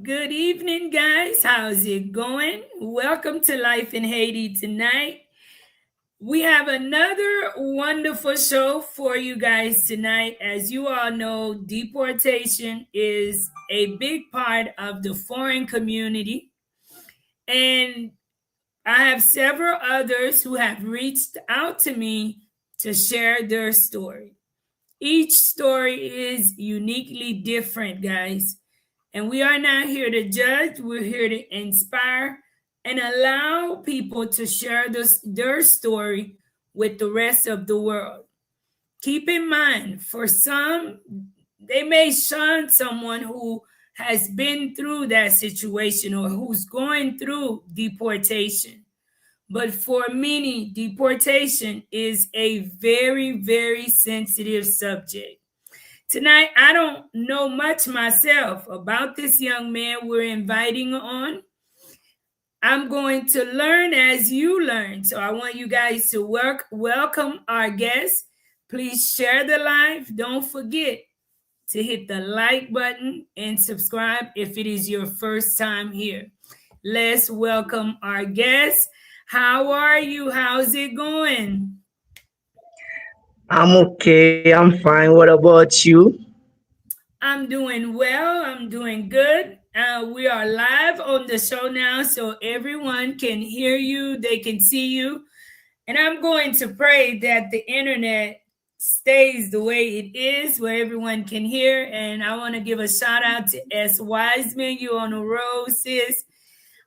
Good evening, guys. How's it going? Welcome to Life in Haiti tonight. We have another wonderful show for you guys tonight. As you all know, deportation is a big part of the foreign community. And I have several others who have reached out to me to share their story. Each story is uniquely different, guys. And we are not here to judge, we're here to inspire and allow people to share their story with the rest of the world. Keep in mind, for some, they may shun someone who has been through that situation or who's going through deportation. But for many, deportation is a very, very sensitive subject. Tonight, I don't know much myself about this young man we're inviting on. I'm going to learn as you learn. So I want you guys to welcome our guests. Please share the live. Don't forget to hit the like button and subscribe if it is your first time here. Let's welcome our guests. How are you? How's it going? I'm okay. I'm fine. What about you? I'm doing well. I'm doing good. We are live on the show now, so everyone can hear you, they can see you. And I'm going to pray that the internet stays the way it is, where everyone can hear. And I want to give a shout out to S. Wiseman. You on the road, sis.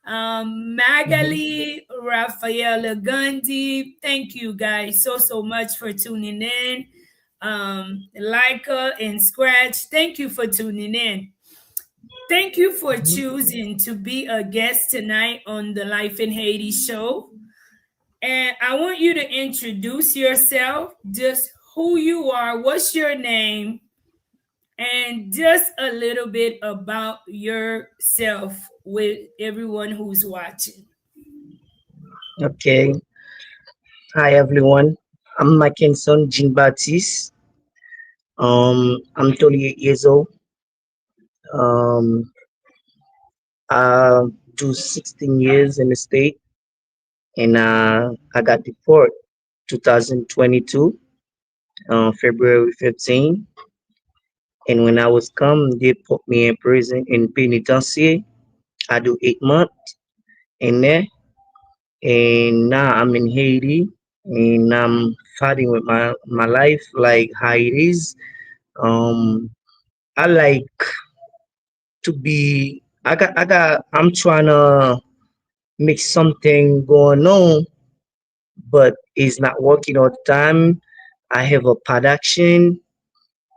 Mhm. Magali, Rafaela Gundy. Thank you guys so much for tuning in. Leica and Scratch, thank you for tuning in. Thank you for choosing to be a guest tonight on the Life in Haiti show. And I want you to introduce yourself, just who you are, what's your name, and just a little bit about yourself with everyone who's watching. Okay. Hi everyone. I'm Mackinson Jean Baptiste. I'm 28 years old. Um, I do 16 years in the state, and I got deported 2022, February 15. And when I was come, they put me in prison in penitentiary. I do 8 months in there, and now I'm in Haiti, and I'm fighting with my life like how it is. Um, I like to be. I'm trying to make something going on, but it's not working all the time. I have a production,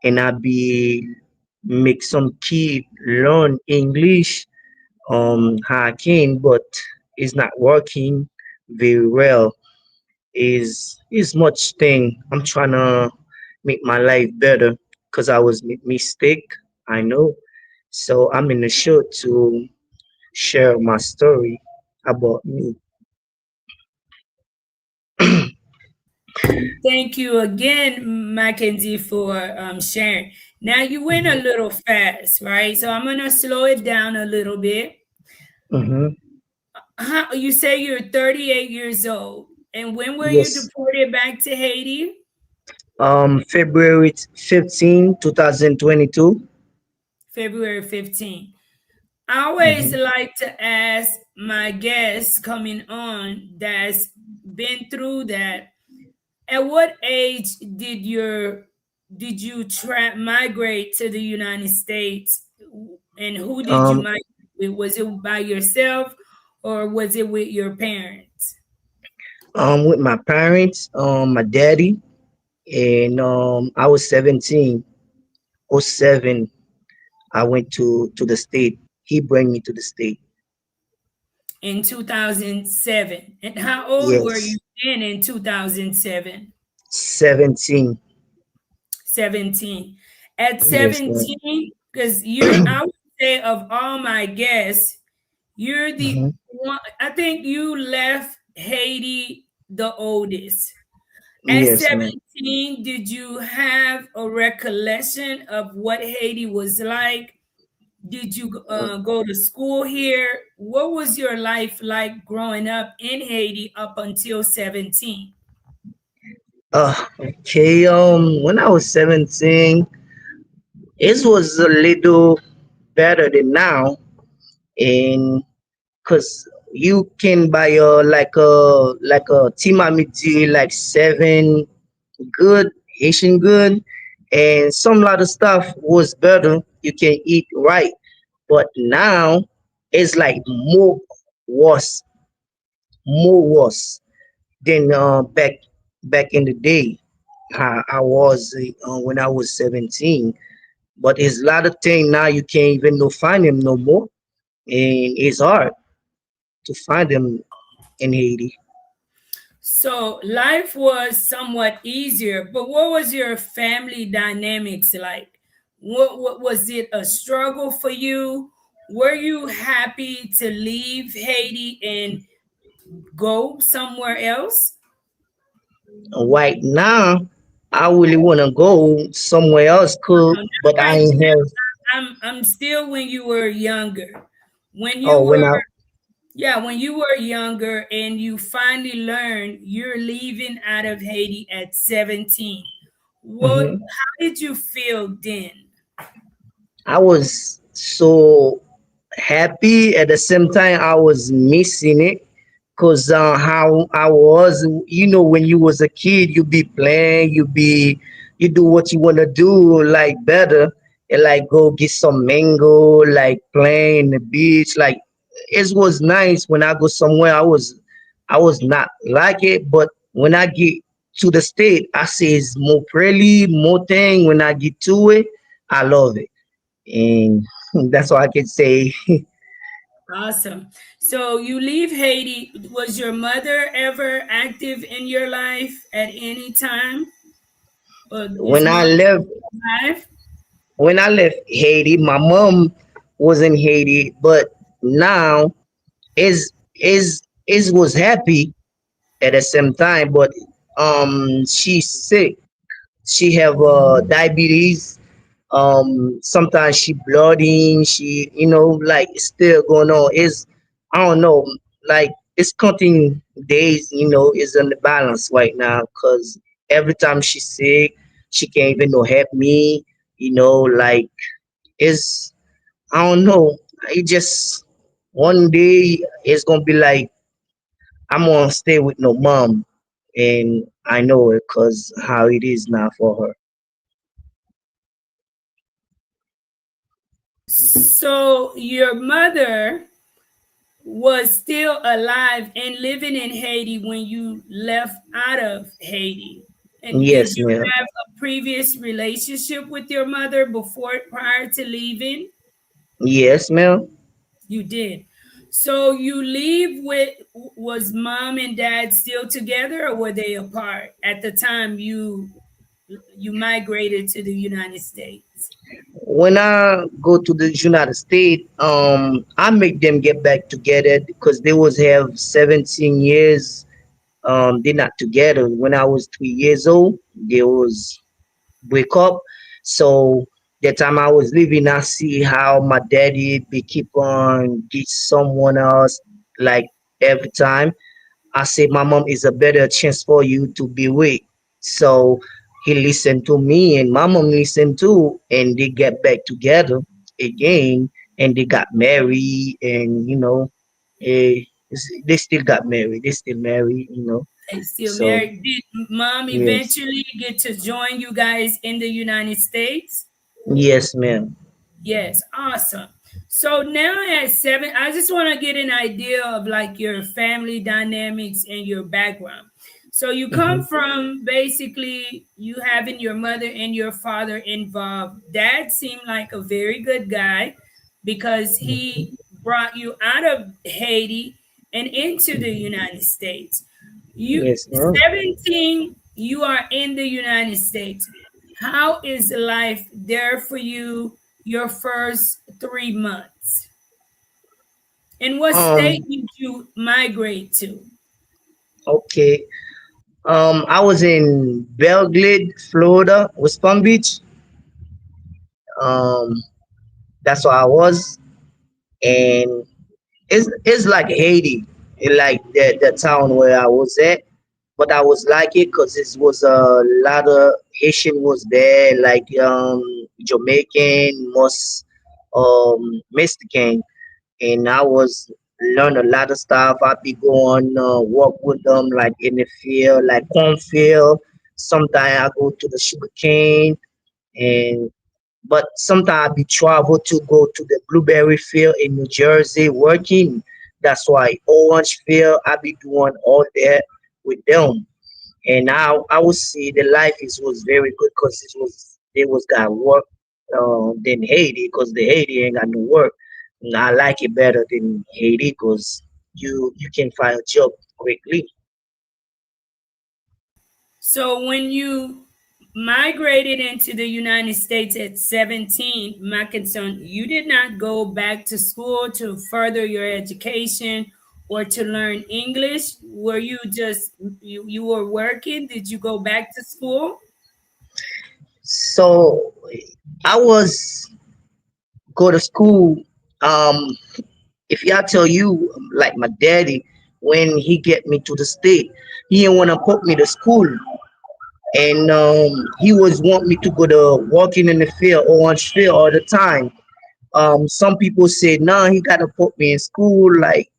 and I be make some kid learn English. How I can, but it's not working very well. Is much thing. I'm trying to make my life better because I was make mistake. I know. So I'm in the show to share my story about me. Thank you again, Mackenzie, for sharing. Now you went a Mhm. little fast, right? So I'm gonna slow it down a little bit. Mhm. How, you say you're 38 years old, and when were you Yes. deported back to Haiti? February 15, 2022. February 15th. I always Mhm. like to ask my guests coming on that's been through that. At what age did you migrate to the United States, and who did you Um, migrate with? Was it by yourself or was it with your parents? with my parents, my daddy, and I was 17. Oh 07, I went to the state. He bring me to the state. In 2007. And how old were you Yes, then in 2007? 17. 17. At Yes, ma'am. 17, because I would say of all my guests, you're the Mhm. one, I think you left Haiti the oldest. At Yes, ma'am. 17, did you have a recollection of what Haiti was like? Did you go to school here? What was your life like growing up in Haiti up until 17? Okay. When I was 17, it was a little better than now, and cause you can buy a timamidi like seven good Haitian good, and some lot of stuff was better. You can eat right, but now it's like worse, more worse than back in the day. I was when I was 17. But it's a lot of things now you can't even no find them no more, and it's hard to find them in Haiti. So life was somewhat easier, but what was your family dynamics like? What was it a struggle for you? Were you happy to leave Haiti and go somewhere else? Right now, I really wanna go somewhere else, cool, No, but not I right ain't have. now. I'm still when you were younger. When you Oh, when were I. Yeah, when you were younger and you finally learned you're leaving out of Haiti at 17. Mhm. How did you feel then? I was so happy at the same time I was missing it because how I was, when you was a kid, you be playing, you do what you want to do like better, and like go get some mango, like playing in the beach. Like it was nice when I go somewhere. I was not like it, but when I get to the state, I say it's more pretty, more thing. When I get to it, I love it, and that's all I can say. Awesome. So you leave Haiti. Was your mother ever active in your life at any time? Or is when I mom left alive? when I left Haiti, my mom was in Haiti, but now is was happy at the same time, but she's sick. She have diabetes. Sometimes she blooding. She like it's still going on. Is I don't know, like it's counting days. Is on the balance right now because every time she's sick, she can't even no help me. Like it's I don't know. It just one day it's gonna be like I'm gonna stay with no mom, and I know it cause how it is now for her. So your mother was still alive and living in Haiti when you left out of Haiti. And did Yes, you ma'am. have a previous relationship with your mother before prior to leaving? Yes, ma'am. You did. So you leave with was mom and dad still together or were they apart at the time you migrated to the United States? When I go to the United States, I make them get back together because they was have 17 years. They're not together. When I was 3 years old, they was break up. So the time I was living, I see how my daddy be keep on get someone else like every time. I said, my mom is a better chance for you to be with. So he listened to me and my mom listened too. And they get back together again and they got married and, eh, they still got married. They still married. They still So, married. Did mom yes. eventually get to join you guys in the United States? Yes, ma'am. Yes, awesome. So now at 7, I just want to get an idea of like your family dynamics and your background. So you come Hmm. from basically you having your mother and your father involved. Dad seemed like a very good guy because he brought you out of Haiti and into the United States. You Yes, ma'am. 17, you are in the United States. How is life there for you your first 3 months? And what state Um, did you migrate to? okay. I was in Belgrade, Florida, West Palm Beach. Um, That's what I was, and it's like Haiti, like the town where I was at. But I was like it because it was a lot of Haitian was there, like Jamaican, most Mexican, and I was learn a lot of stuff. I be going work with them like in the field, like cornfield. Sometimes I go to the sugar cane, and but sometimes I be travel to go to the blueberry field in New Jersey working. That's why orange field I be doing all that with them. And now I would say the life is was very good because it was got work than Haiti because the Haiti ain't got no work. And I like it better than Haiti because you can find a job quickly. So when you migrated into the United States at 17, my concern, you did not go back to school to further your education or to learn English. Were you just you were working? Did you go back to school? So I was go to school. Um, if I tell you, like my daddy, when he get me to the state, he didn't want to put me to school, and he was want me to go to working in the field or on field all the time. Some people said, nah, he gotta put me in school. Like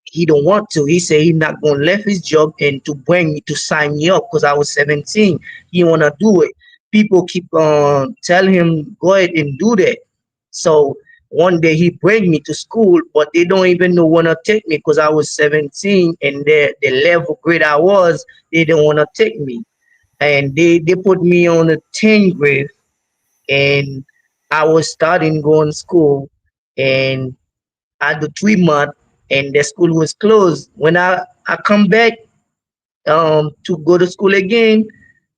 he don't want to. He said he not gonna left his job and to bring me to sign me up because I was 17. He wanna do it. People keep telling him go ahead and do that. So one day he bring me to school, but they don't even know wanna take me because I was 17 and the level grade I was, they don't wanna take me. And they put me on a 10th grade, and I was starting going to school, and I do 3 months, and the school was closed. When I come back to go to school again,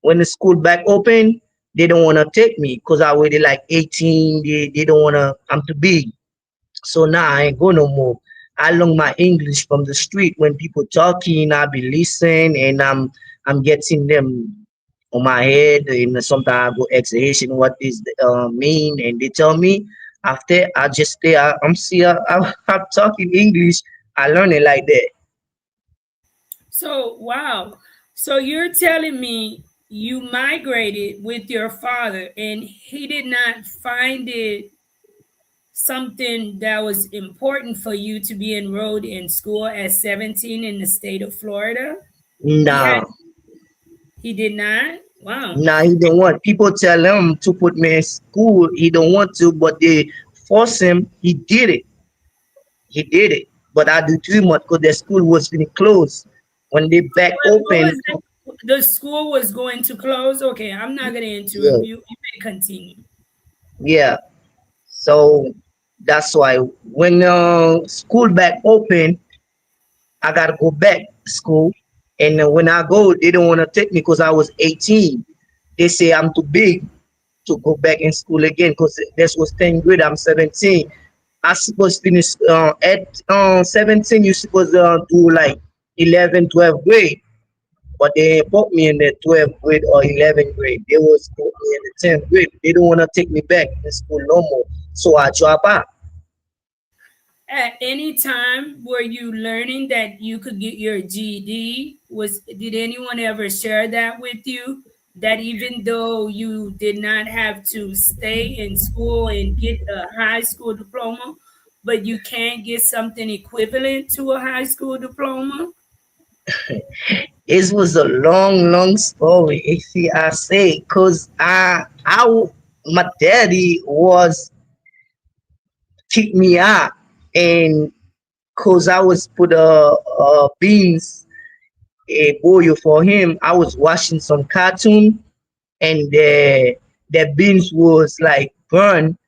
when the school back open, they don't wanna take me because I already like 18. They don't wanna, I'm too big. So now I ain't go no more. I learn my English from the street when people talking. I be listening and I'm getting them on my head. And sometimes I go exhalation. What this mean? And they tell me. After I just stay. I'm see. I'm talking English. I learn it like that. So, wow. So you're telling me you migrated with your father and he did not find it something that was important for you to be enrolled in school at 17 in the state of Florida? He had Nah, he did not? Wow. nah. He don't want. People tell him to put me in school. He don't want to, but they force him. He did it. He did it. But I do 3 months because the school was been closed. When they back What open, was that? The school was going to close? Okay, I'm not going to interrupt yeah, you. You may continue. yeah. So that's why when school back open, I gotta go back to school. And when I go, they don't want to take me because I was 18. They say I'm too big to go back in school again because this was 10th grade. I'm 17. I supposed to finish at 17. You supposed to do like 11, 12th grade. But they put me in the 12th grade or 11th grade. They was put me in the 10th grade. They don't want to take me back in school no more. So I drop out. At any time were you learning that you could get your GED? Did anyone ever share that with you? That even though you did not have to stay in school and get a high school diploma, but you can get something equivalent to a high school diploma? It was a long, long story. If I say, cause my daddy was kick me out, and cause I was put beans a boil for him. I was watching some cartoon, and the beans was like burned,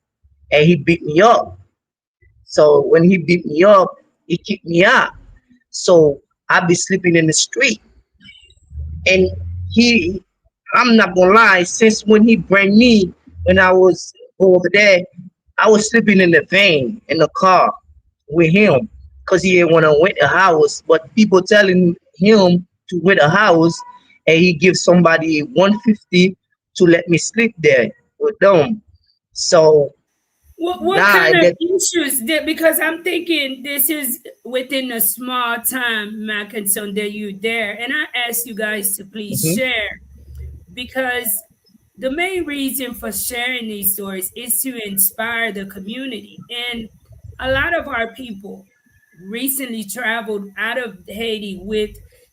and he beat me up. So when he beat me up, he kicked me out. So I be sleeping in the street, and he, I'm not gonna lie, since when he bring me, when I was over there, I was sleeping in the van in the car with him because he didn't want to rent a house, but people telling him to rent a house, and he gives somebody 150 to let me sleep there with them. So What Nah, kind of that. issues did, because I'm thinking this is within a small time, my concern that you there. And I ask you guys to please Mhm. share, because the main reason for sharing these stories is to inspire the community. And a lot of our people recently traveled out of Haiti with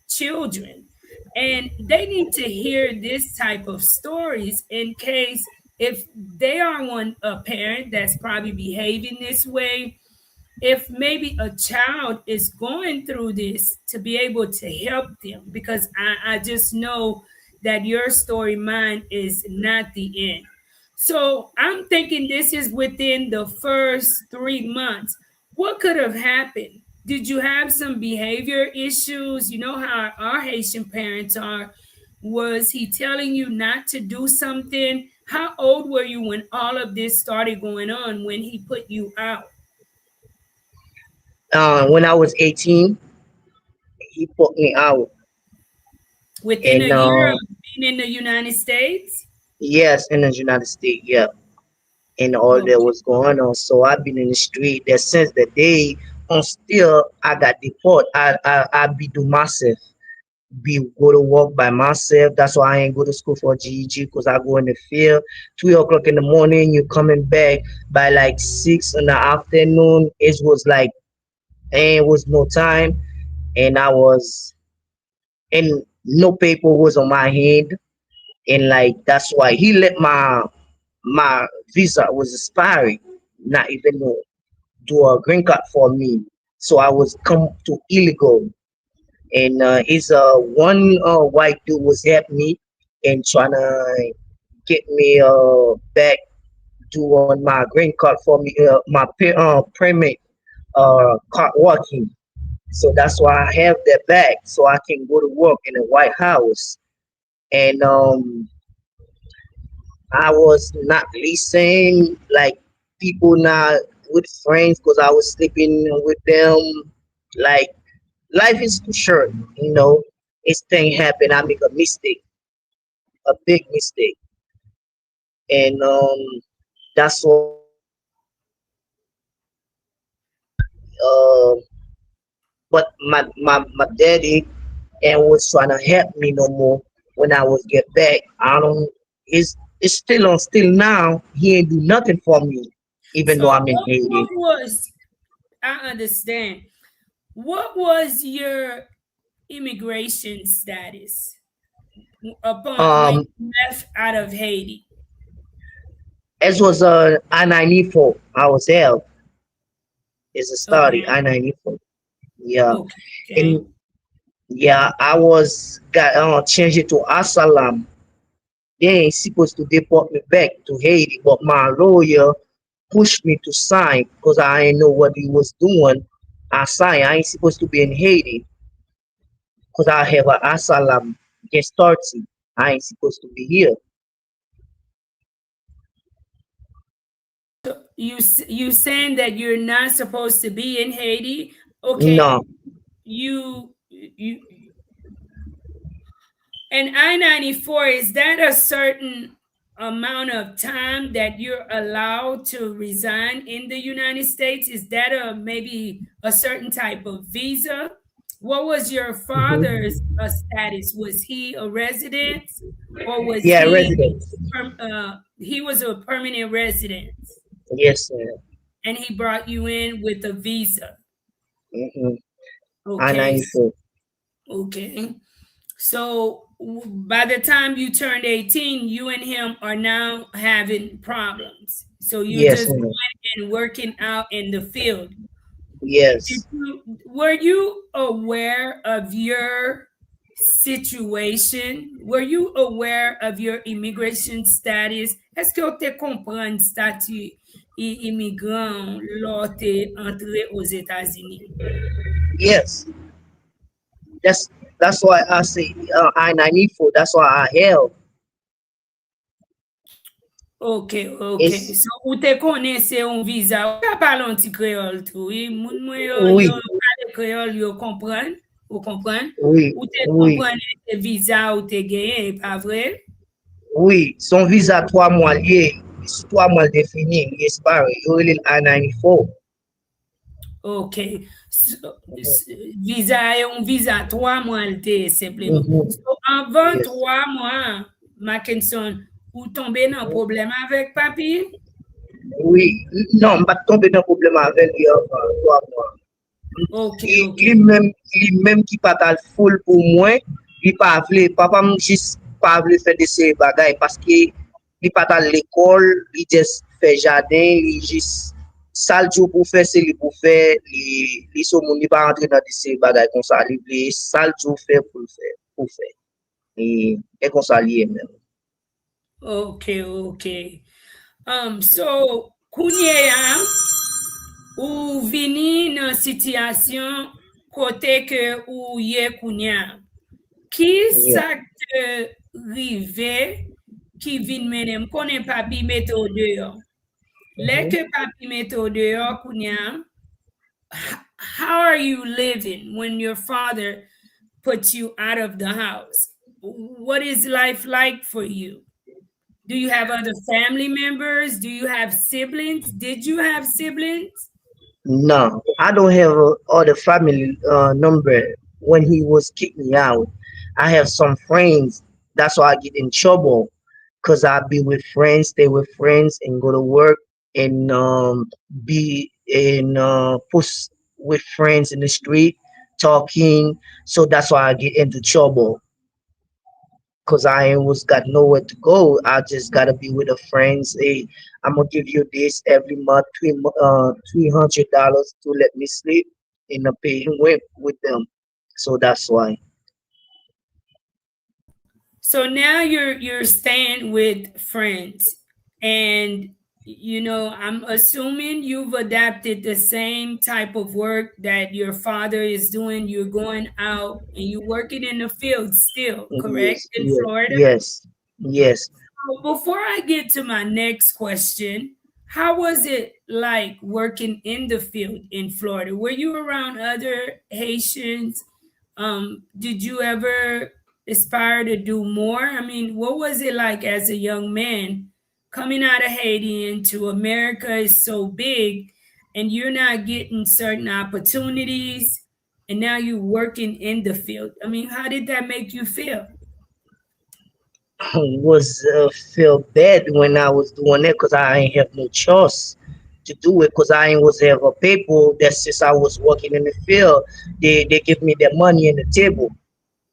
children, and they need to hear this type of stories in case if they are one a parent that's probably behaving this way, if maybe a child is going through this, to be able to help them, because I just know that your story, mine, is not the end. So I'm thinking this is within the first 3 months. What could have happened? Did you have some behavior issues? You know how our Haitian parents are. Was he telling you not to do something? How old were you when all of this started going on, when he put you out? When I was 18, he put me out, Within a and year of being in the United States? yes, in the United States, yeah, and all that Okay. was going on. So I've been in the street that since the day on still I got deported. I be do myself, be go to work by myself. That's why I ain't go to school for GEG because I go in the field 3 o'clock in the morning. You coming back by like 6 in the afternoon. It was like ain't was no time, and I was and no paper was on my hand, and like that's why he let my visa was expiring, not even do a green card for me. So I was come to illegal, and he's one white dude was helping me and trying to get me back doing my green card for me, my permit card working. So that's why I have that back so I can go to work in the White House. And I was not listening like people not with friends because I was sleeping with them. Like life is too short, you know. This thing happen, I make a mistake, a big mistake, and that's why but my daddy and was trying to help me no more when I was get back. I don't. It's still on still now. He ain't do nothing for me, even though So I'm in what Haiti. was, I understand. What was your immigration status upon when Um, you left out of Haiti? as was I-94. I was there. It's a study Okay. I-94. Yeah, Okay. Okay. and yeah, I was got changed it to Asalam. They ain't supposed to deport me back to Haiti, but my lawyer pushed me to sign because I didn't know what he was doing. I signed. I ain't supposed to be in Haiti because I have an asylum against Turkey. I ain't supposed to be here. So you saying that you're not supposed to be in Haiti? Okay. No. You and I-94, is that a certain amount of time that you're allowed to resign in the United States? Is that a maybe a certain type of visa? What was your Hmm. father's status? Was he a resident, or was Yeah, resident. he was a permanent resident Yes, sir. and he brought you in with a visa? Mm-hmm. Okay. I-94. Okay. So by the time you turned 18, you and him are now having problems. So you Yes, just sir. going and working out in the field. Yes. Were you aware of your situation? Were you aware of your immigration status? Est-ce que tu comprends statut immigrant lors tu entré aux États-Unis? Yes. That's that's why I say I-94. That's why I have. Ok, ok. It's So, ou te konen se yon visa, ou ka palon ti kreol tou, moun mwen yo oui, pale kreol yo kompran, ou kompran, oui, ou te oui, kompran te visa ou te genyen, e pa vre? oui. Son visa 3 mois lié. 3 mois de fini, li espare, yo rele I-94. OK. Visa est un visa 3 mois simplement. Mhm. So, avant Yes. 3 mois, Mackinson, ou tomber dans problème avec papi? Oui, non, m'a tombe nan problem avèl li avan 3 mois. OK, Li, OK. li mèm ki patal fol pou mwen, li pa vle, papa m jis pa vle fè de se bagay, paske li patal l'ekol, li jes fè jaden, li jis sal djou pou fè, se li pou fè, li sou moun, li pa rentre nan de se bagay kon sa, li sal djou fè pou fè. E kon sa liye mèm. OK, OK. So, kounye ya, ou vini nan sityasyon kote ke ou ye kounye. Ki Yeah. sak te rive ki vin menem konen papi mette ou deyo? Le Mhm. ke papi mette ou deyo kounye, how are you living when your father puts you out of the house? What is life like for you? Do you have other family members? Do you have siblings? Did you have siblings? No, I don't have all the family number when he was kicked me out. I have some friends. That's why I get in trouble because I be with friends, stay with friends, and go to work and be in push with friends in the street talking. So that's why I get into trouble because I ain't was got nowhere to go. I just gotta be with the friends. Hey, I'm gonna give you this every month, $300 to let me sleep in a paying with them. So that's why. So now you're staying with friends, and I'm assuming you've adapted the same type of work that your father is doing. You're going out and you're working in the field still, correct? Yes, In yes, Florida. yes, yes. Before I get to my next question, how was it like working in the field in Florida? Were you around other Haitians? Did you ever aspire to do more? I mean, what was it like as a young man coming out of Haiti into America is so big and you're not getting certain opportunities and now you're working in the field? I mean, how did that make you feel? Was feel bad when I was doing it because I ain't have no choice to do it because I ain't was have a paper that since I was working in the field, they give me the money in the table.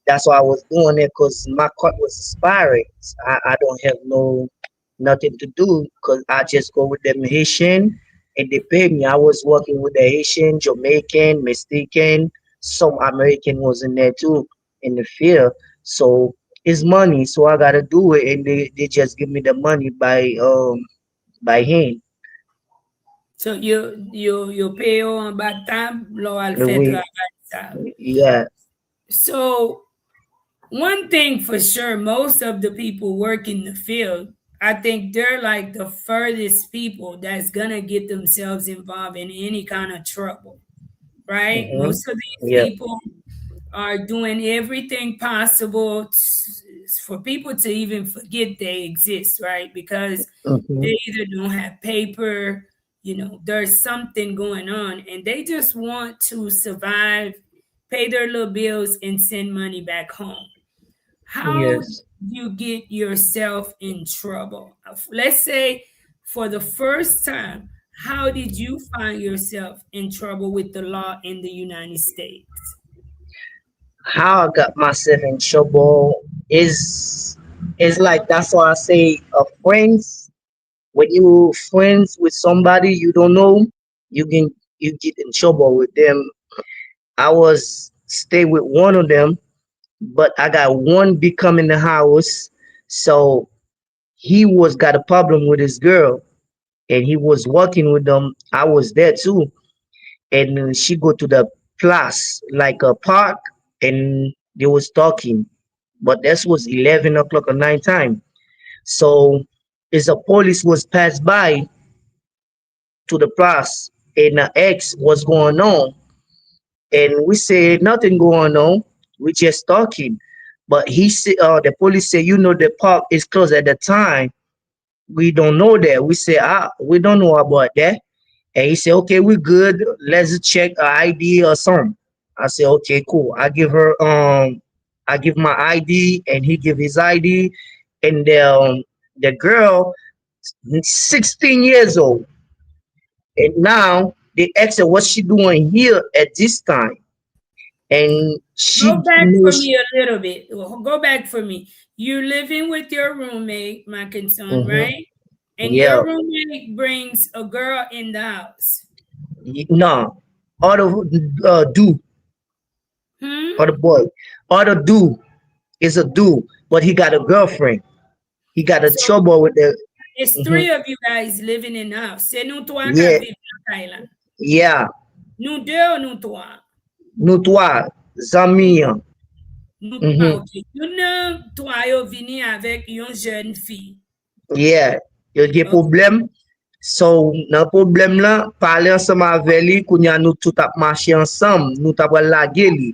That's why I was doing it because my card was expiring. I don't have nothing to do because I just go with them Haitian and they pay me. I was working with the Haitian, Jamaican, Mexican, some American was in there too in the field. So it's money, so I gotta do it, and they just give me the money by hand. So you pay en bas table lor al fait We travail ça. yeah. So one thing for sure, most of the people work in the field, I think they're like the furthest people that's gonna get themselves involved in any kind of trouble, right? Mm-hmm. Most of these Yeah. people are doing everything possible for people to even forget they exist, right? Because Mm-hmm. they either don't have paper, there's something going on, and they just want to survive, pay their little bills, and send money back home. How do Yes. you get yourself in trouble? Let's say for the first time, how did you find yourself in trouble with the law in the United States? How I got myself in trouble is like that's why I say friends. When you friends with somebody you don't know, you get in trouble with them. I was stay with one of them, but I got one become in the house. So he was got a problem with his girl, and he was working with them. I was there too, and she go to the place like a park, and they was talking, but this was 11 o'clock at night time. So as a police was passed by to the place, and the ex was going on, and we said nothing going on, we just talking. But he said, the police said, the park is closed at the time. We don't know that. We say, we don't know about that. And he said, okay, we good. Let's check a ID or something. I said, okay, cool. I give my ID and he give his ID. And the girl, 16 years old. And now they asked her what she doing here at this time. And she Go back for knows, me a little bit. Go back for me. You're living with your roommate, my concern, hmm right? And yeah, your roommate brings a girl in the house. no, other do, Hmm? other boy, other do is a do, but he got a girlfriend. He got a So trouble with the, it's mhm, three of you guys living in the house. C'est nous trois qui yeah, vivons en Thailand. yeah, Nous deux ou nous trois? nous trois, Nous, amis, nous trois, mhm, ok. Nous trois, yo vini avec une jeune fille. yeah, yo gen Ok. problem. So, nan problem la, pale ansam ave li, kounya nou tout ap mache ansam, nou tap wè lage li,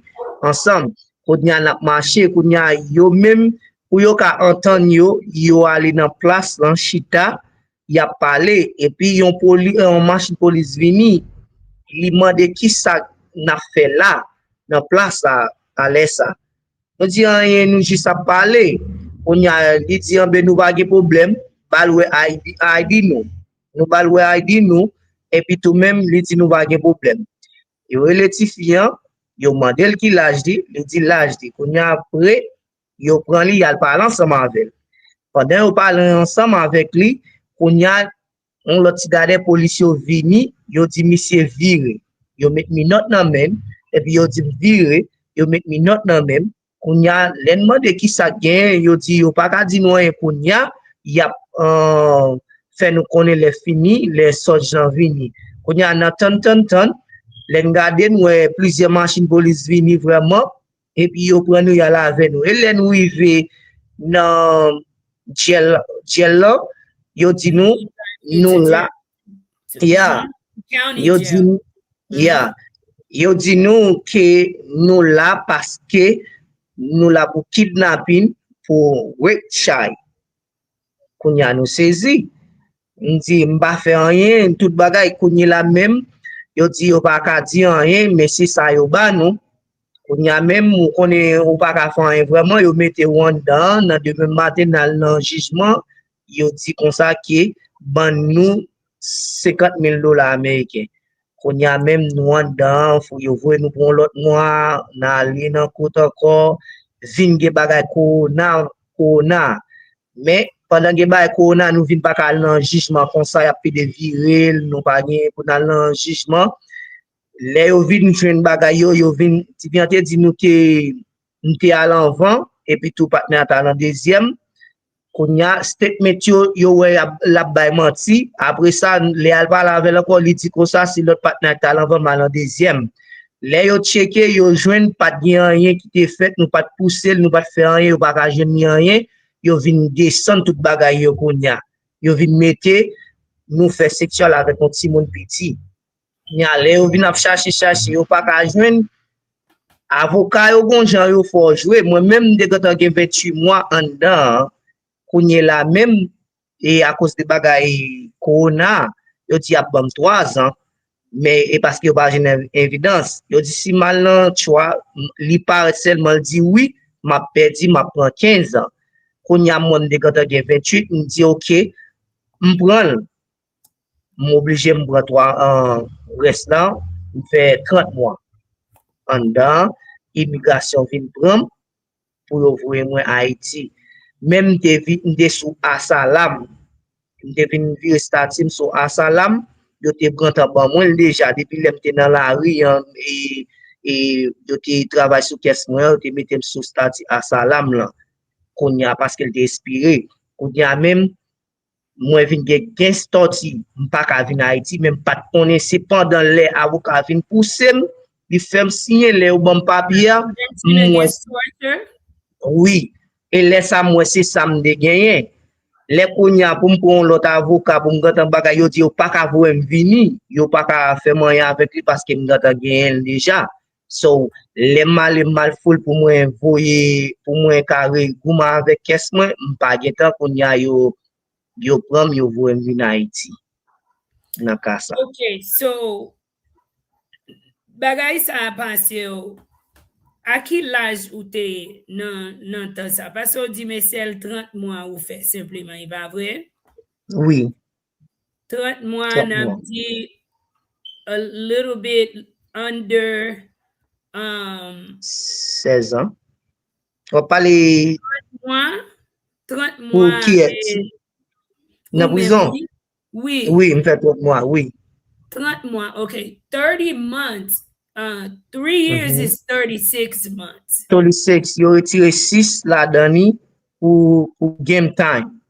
ansam, kounya nap mache, kounya yo mem, pou yo ka antan yo, yo ali nan plas lan chita, ya pale, epi yon machin polis vini, li mande ki sa na fe la, nan plas la, ale sa. Nou di an yen nou jis ap pale, kounya li di an be nou bagi problem, balwe ID nou. Nou balwe ID nou, epi tou menm li di nou bagi problem. Yo rele ti fiyan, yo mandel ki laj di, li di laj di. Kounya apre, yo pran li yal palan seman avek. Pandan yo palan anseman avek li, kounya on lot ti gade polis yo vini, yo di misye vire. Yo met mi not nan men, epi yo di vire, yo met mi not nan men, kounya lenman de ki sa gen, yo di yo pa ka di nou en kounya, yap fe nou konen le fini, le sot jan vini. Kounya nan tan, len gade nou e plizye machin polis vini vreman, epi yo pren nou yala ave nou. E len nou ive nan jel la, yo di nou, It's a nou jail. la, ya, County yo di jail. nou, ya, yo di nou ke nou la paske nou la pou kidnapping pou wek chay. Kounya nou sezi. Ndi mba fe anyen, tout bagay kounye la mem, yo di yo pa ka di anyen, men si sa yo ba nou. Kounya mem ou konen ou pa ka fe anyen, vreman yo mette wan dan, nan demen maten nan jijman, yo di konsa ki ban nou $50,000 Ameriken. Kounya mem nou an dan, fou yo vwe nou pon lot mwa, nan ali nan kout akor, vinge bagay korona. Men, pandan gen bay korona nou vin pa kal nan jijman konsa ya pe de viril, nou pa gen pou nan jijman. Le yo vin jwen bagay yo vin, ti vyan te di nou ke nou te al anvan, epi tou patne atan an dezyem. Kounya, statement yo we la bay manti, apre sa, le al pa lavel anko li di konsa si lot patne atan anvan man an dezyem. Le yo cheke, yo jwen pat gen anyen ki te fet, nou pat pousse, nou pat fe anyen, yo pa ka jen ni anyen, yo vin desan tout bagay yo kounya. Yo vin mette, nou fe seksyal avek moun ti moun piti. Nya le yo vin ap chache, yo pa ka jwen, avoka yo gon jan yo fò jwe, mwen menm de gata gen 28 mwa an dan, kounye la menm, e a kos de bagay korona, yo di ap bam 3 an, mais et parce qu'il n'y a pas d'évidence, il dit si mal nan, tu vois, li paraît seulement dit oui, m'a perdu, m'a prend 15 ans. Quand il y a mon de quand il 28, il me dit OK, m'prend, m'obligé m'prend 3 ans reste là, me fait 30 mois. En dedans, immigration vient prendre pour ouvrir moi Haïti. Même m'te sous Asalam, m'te vinn vir statim sous Asalam, yo te prend en ban moi déjà depuis lèm te dans la rue yo te travail sous caisse moi yo te mette sous statut Asalam là konya parce qu'elle te expiré konya même moi vinn gen sorti m'pa ka vinn Haïti même pas connait c'est pendant les avocat vinn pousser li fèm signer les ou bon papier Convention moi against torture. oui et laisse ça moi c'est ça me de gagner. Le kounya pou mpon lot avoka pou mgatan bagay yo di yo pa ka vwe mvini, yo pa ka fe manya avek li paske mgatan gen deja. So, le mal foul pou mwen voye, pou mwen kare gouman avek kes mwen, mpa gen tan kounya yo Yo pran yo voye m vin Haiti nan ka sa. Okay, so bagay sa pase yo, a ki laj ou te nan tan sa? Paske ou di me sel 30 mwa ou fe, simpleman, y va vre? Oui, 30 mwa 30 nap mois. di a little bit under um 16 ans. On pale mwa, 30 pou mwa ki et? ou Nan men prison? oui? Oui, Oui, m fe 30 mois, oui. 30 mwa, okay. 30 months, 3 years Mhm. is 36 months. 36, yo retire 6 la dani pou game time.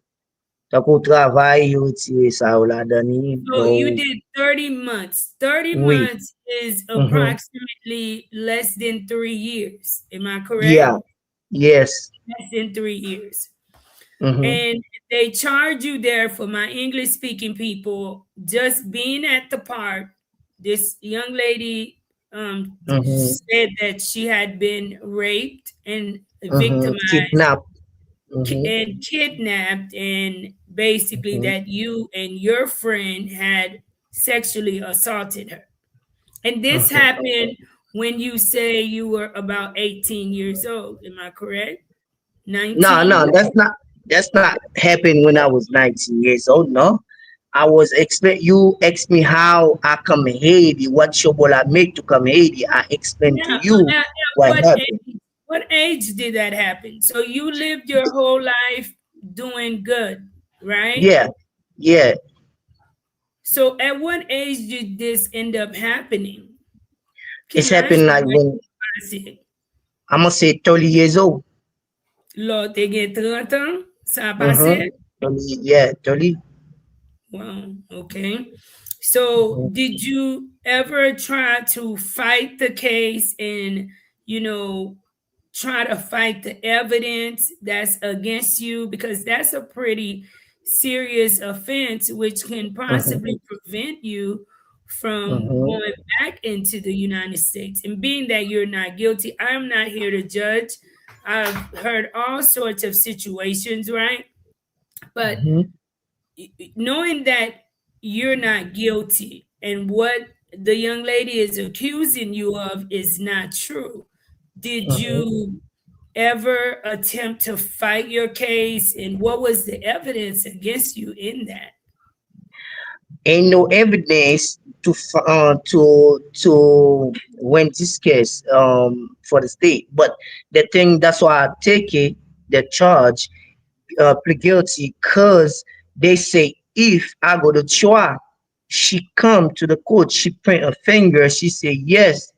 Tak ou travay, yo retire sa ou la dani. So you Bon, did 30 months. 30 oui. months is Mhm. approximately less than 3 years. Am I correct? Yeah, yes. Less than 3 years. Mhm. And they charge you there for my English speaking people just being at the park. This young lady Mhm. said that she had been raped and Mhm. victimized Kidnap. Mhm. and kidnapped, and basically Mhm. that you and your friend had sexually assaulted her. And this Mhm. happened when you say you were about 18 years old. Am I correct? No, 19? no, that's not happened when I was 19 years old. No, I was expect you ask me how I come Haiti, what trouble I make to come Haiti. I explain to Now, you what happened. what age did that happen? So you lived your whole life doing good, right? Yeah, yeah. So at what age did this end up happening? It's Quel âge happened like when passé? I'm gonna say 30 years old. Là, t'es gagné 30 ans, ça a Mm-hmm. passé? 30, yeah, 30. Wow, okay. So did you ever try to fight the case and, you know, try to fight the evidence that's against you? Because that's a pretty serious offense, which can Mm-hmm. possibly prevent you from Mm-hmm. going back into the United States. And being that you're not guilty, I'm not here to judge. I've heard all sorts of situations, right? But Mm-hmm. knowing that you're not guilty and what the young lady is accusing you of is not true, did Mm-hmm. you ever attempt to fight your case, and what was the evidence against you in that? Ain't no evidence to win this case for the state. But the thing that's why I take it the charge plead guilty because they say if I go to trial, she come to the court, she point a finger, she say yes,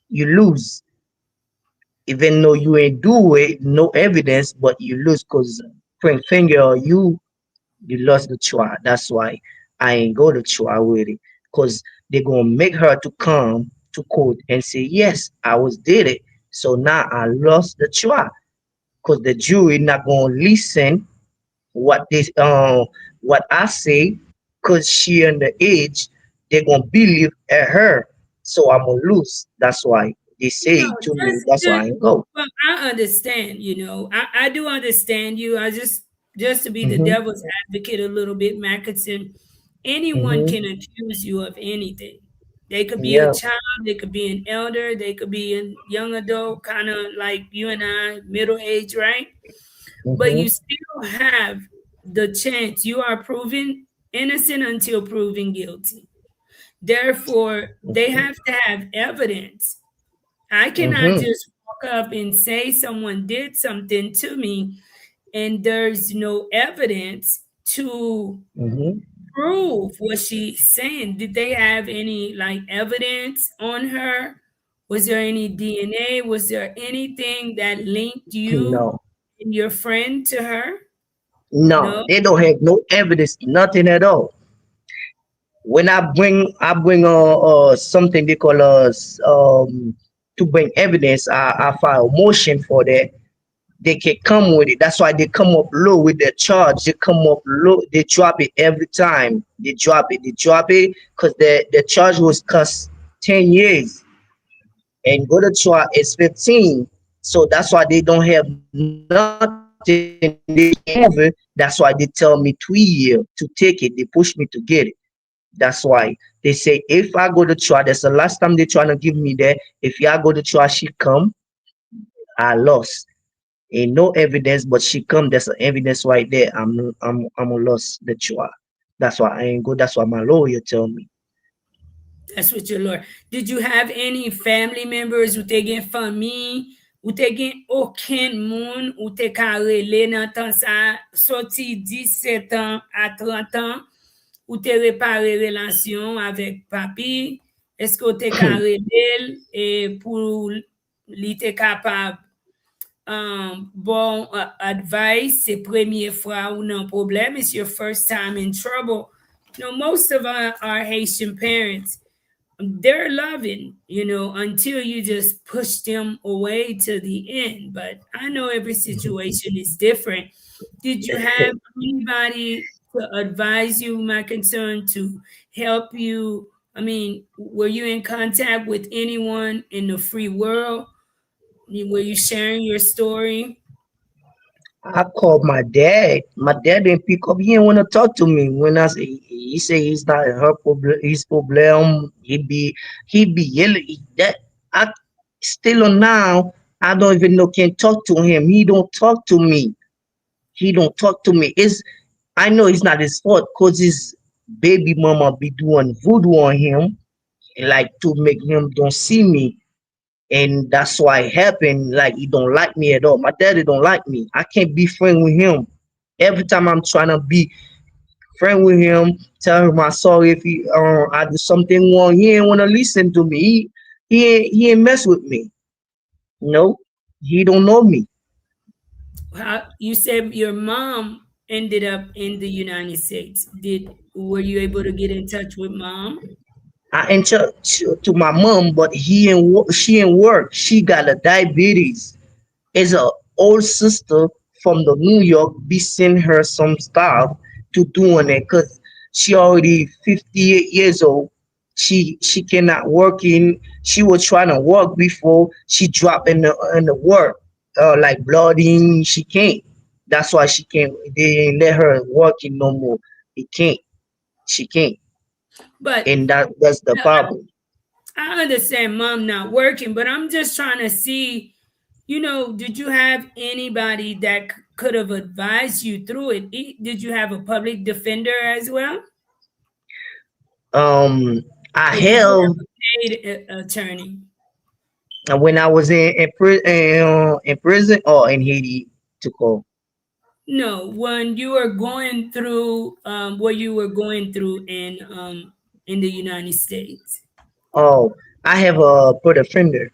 you lose. Even though you ain't do it, no evidence, but you lose because point finger or you lost the trial. That's why I ain't go to trial with it. Because they're gonna make her to come to court and say, yes, I was did it. So now I lost the trial. Because the jury not gonna listen what they what I say, because she underage, they're gonna believe her. So I'm gonna lose. That's why they No, say to me, that's why just I ain't go. well, I understand, I do understand you. I just to be the Mm-hmm. devil's advocate a little bit, Mackinson, anyone Mm-hmm. can accuse you of anything. They could be a Yeah. child, they could be an elder, they could be a young adult, kind of like you and I, middle age, right? But Mm-hmm. you still have the chance. You are proven innocent until proven guilty. Therefore, they have to have evidence. I cannot Mm-hmm. just walk up and say someone did something to me and there's no evidence to Mm-hmm. prove what she's saying. Did they have any like evidence on her? Was there any DNA? Was there anything that linked you No. and your friend to her? No. No. They don't have no evidence, nothing at all. When I bring something they call us to bring evidence, I file a motion for that. They can come with it. That's why they come up low with their charge. They come up low. They drop it every time. They drop it. They drop it because the charge was cost 10 years and go to trial is 15. So that's why they don't have nothing something they can't have it. That's why they tell me 2 years to take it. They push me to get it. That's why they say if I go to try, that's the last time they trying to give me that. If y'all go to try, she come, I lost. Ain't no evidence, but she come. There's evidence right there. I'm a lost the try. That's why I ain't go. That's why my lawyer tell me. That's what your Lord. Did you have any family members ou te gen fami, ou te gen aucun moun ou te ka rele nan tan sa, soti 17 ans à 30 ans, ou te repare relasyon avek papi, eske ou te ka rele pou li te kapab bon advice, c'est première fois ou non problem, it's your first time in trouble. Most of our Haitian parents, they're loving, until you just push them away to the end. But I know every situation is different. Did you have anybody to advise you, my concern, to help you? I mean, were you in contact with anyone in the free world? Were you sharing your story? I called my dad. My dad didn't pick up. He didn't want to talk to me. When I say he say he's not her problem, his problem. He be yelling. That I still on now. I don't even know can talk to him. He don't talk to me. He don't talk to me. It's I know it's not his fault because his baby mama be doing voodoo on him, like to make him don't see me, and that's why it happened. Like he don't like me at all. My daddy don't like me. I can't be friend with him. Every time I'm trying to be friend with him, tell him I'm sorry if he I do something wrong. He ain't want to listen to me. He ain't mess with me. No, he don't know me. How you said your mom ended up in the United States. Were you able to get in touch with mom? I enter to my mom, but she ain't work. She got a diabetes. Is a old sister from the New York be send her some stuff to doing it because she already 58 years old. She cannot work in. She was trying to work before she dropped in the work, like blooding. She can't. That's why she can't. They ain't let her working no more. It can't. She can't, But and that's the problem. I understand mom not working, but I'm just trying to see, did you have anybody that could have advised you through it? Did you have a public defender as well? Um, I Or did you have. have a paid attorney? And when I was in prison or in Haiti to call. No, when you were going through what you were going through in the United States. Oh, I have a put offender.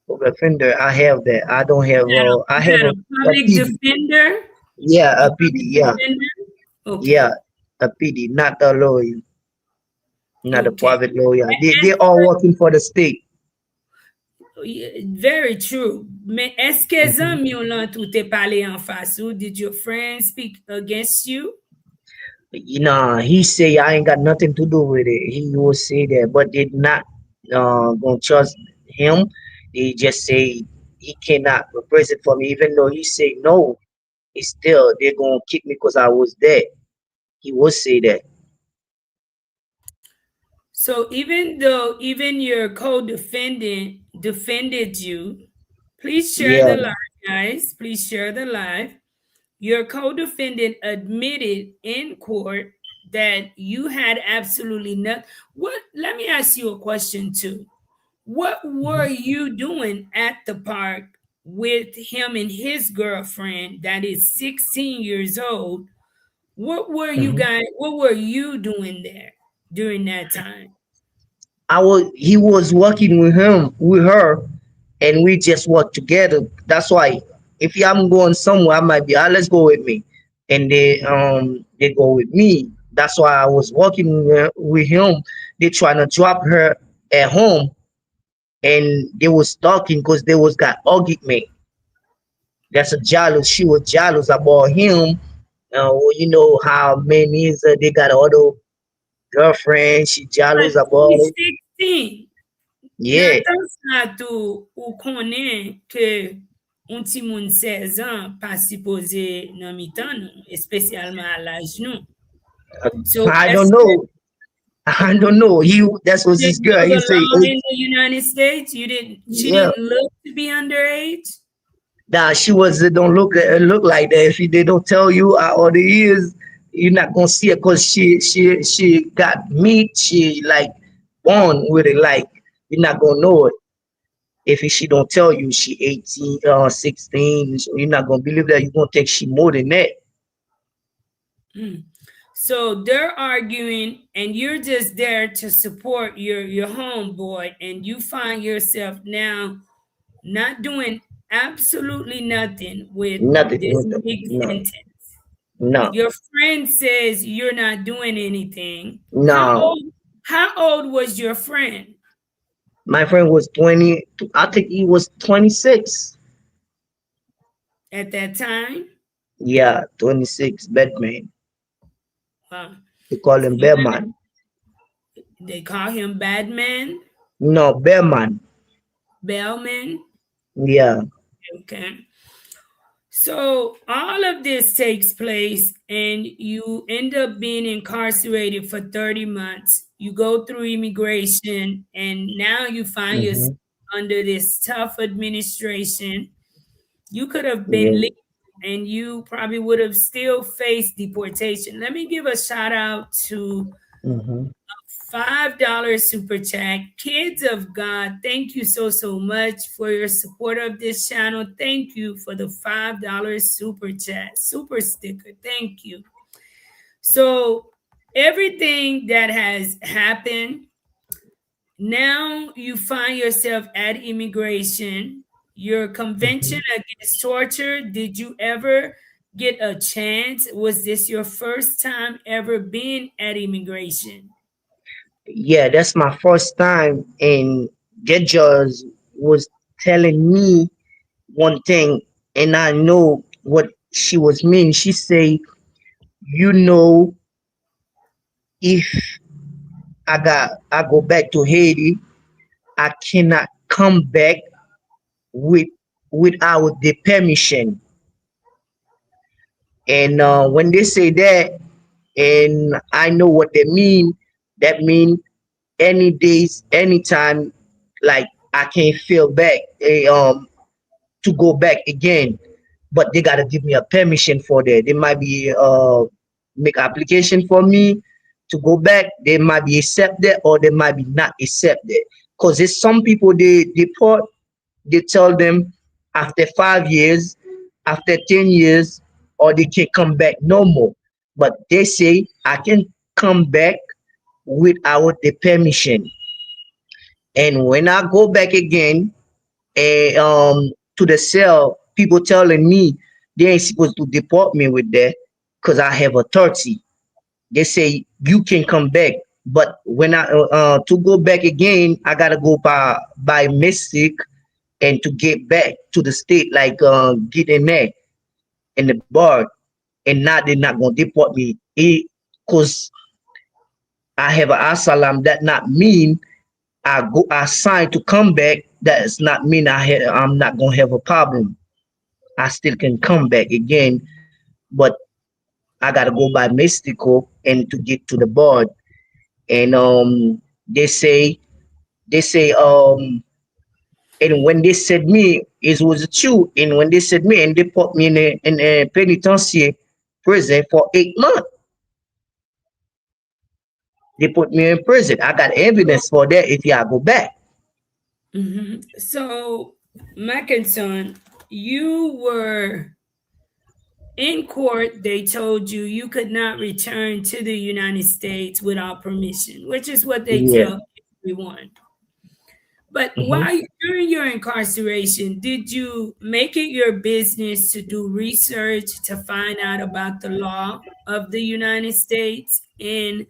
Put offender. I have that. I don't have. I You have had a a public PD. defender? Yeah, A a PD. public Yeah, defender? yeah, Okay. a PD, not a lawyer, not a Okay. private lawyer. E- They all working for the state. Very true. Mais est-ce que Mhm. zami yon lan tout te pale en face ou? Did your friends speak against you? He say I ain't got nothing to do with it. He will say that, but they not gonna trust him. They just say he cannot represent for me, even though he say no. He still they're gonna kick me because I was there. He will say that. So even though even your co-defendant defended you, please share Yeah. the live, guys. Please share the live. Your co-defendant admitted in court that you had absolutely nothing. What? Let me ask you a question too. What were Mhm. you doing at the park with him and his girlfriend that is 16 years old? Mhm. What were you doing there during that time? He was working with her, and we just work together. That's why if I'm going somewhere, I might be, let's go with me, and they go with me. That's why I was working with him. They trying to drop her at home, and they was talking because they was got argument. That's a jealous. She was jealous about him. Well, you know how men is. They got other girlfriend. She jealous But about he's it. 16. Yeah. Nan tan sa tou ou konen ke un ti moun 16 ans pas supposé nan mi tan nou, espesyalman à l'âge nou. So, I don't eske know. I don't know. That you was this didn't girl. know He the say, law in the United States? She yeah, didn't look to be underage? nah, she was. It don't look like that. If they don't tell you all the years, you're not gonna see it because she got meat. She like born with it. Like you're not gonna know it if she don't tell you she 18, 16. So you're not gonna believe that. You're gonna think she more than that. Mm. So they're arguing, and you're just there to support your homeboy, and you find yourself now not doing absolutely nothing with Nothing. this big No, sentence. no, Your friend says you're not doing anything. no. How old was your friend My friend was 20. I think he was 26. at that time? Yeah, 26. Batman. Wow. They call him Bearman. They call him Badman, No, Bearman. Bellman. Yeah. Okay. So all of this takes place, and you end up being incarcerated for 30 months. You go through immigration, and now you find yourself Hmm. under this tough administration. You could have been Yeah. legal, and you probably would have still faced deportation. Let me give a shout out to Hmm. $5 super chat. Kids of God, thank you so much for your support of this channel. Thank you for the $5 super chat, super sticker. Thank you. So, everything that has happened, now you find yourself at immigration. Your convention Hmm. against torture, did you ever get a chance? Was this your first time ever being at immigration? Yeah, that's my first time. And that judge was telling me one thing, and I know what she was mean. She say, you know, if I go back to Haiti, I cannot come back with without the permission. And when they say that, and I know what they mean, that mean any days, anytime, like I can feel back, to go back again. But they gotta give me a permission for that. They might be make application for me to go back. They might be accepted or they might be not accepted. Cause there's some people they deport. They tell them after 5 years, after 10 years, or they can come back no more. But they say I can come back without the permission. And when I go back again, to the cell, people telling me they ain't supposed to deport me with that because I have authority. They say you can come back, but when I to go back again, I gotta go by mistake and to get back to the state, like get in there in the bar, and now they're not gonna deport me because I have an asylum. That not mean I signed to come back. That does not mean I'm not gonna have a problem. I still can come back again, but I gotta go by mystical and to get to the board. And they say and when they said me it was true. And when they said me and they put me in a penitentiary prison for 8 months, they put me in prison. I got evidence for that if y'all go back. So, my concern, you were in court. They told you you could not return to the United States without permission, which is what they Yeah. tell everyone. But Hmm. during your incarceration, did you make it your business to do research to find out about the law of the United States and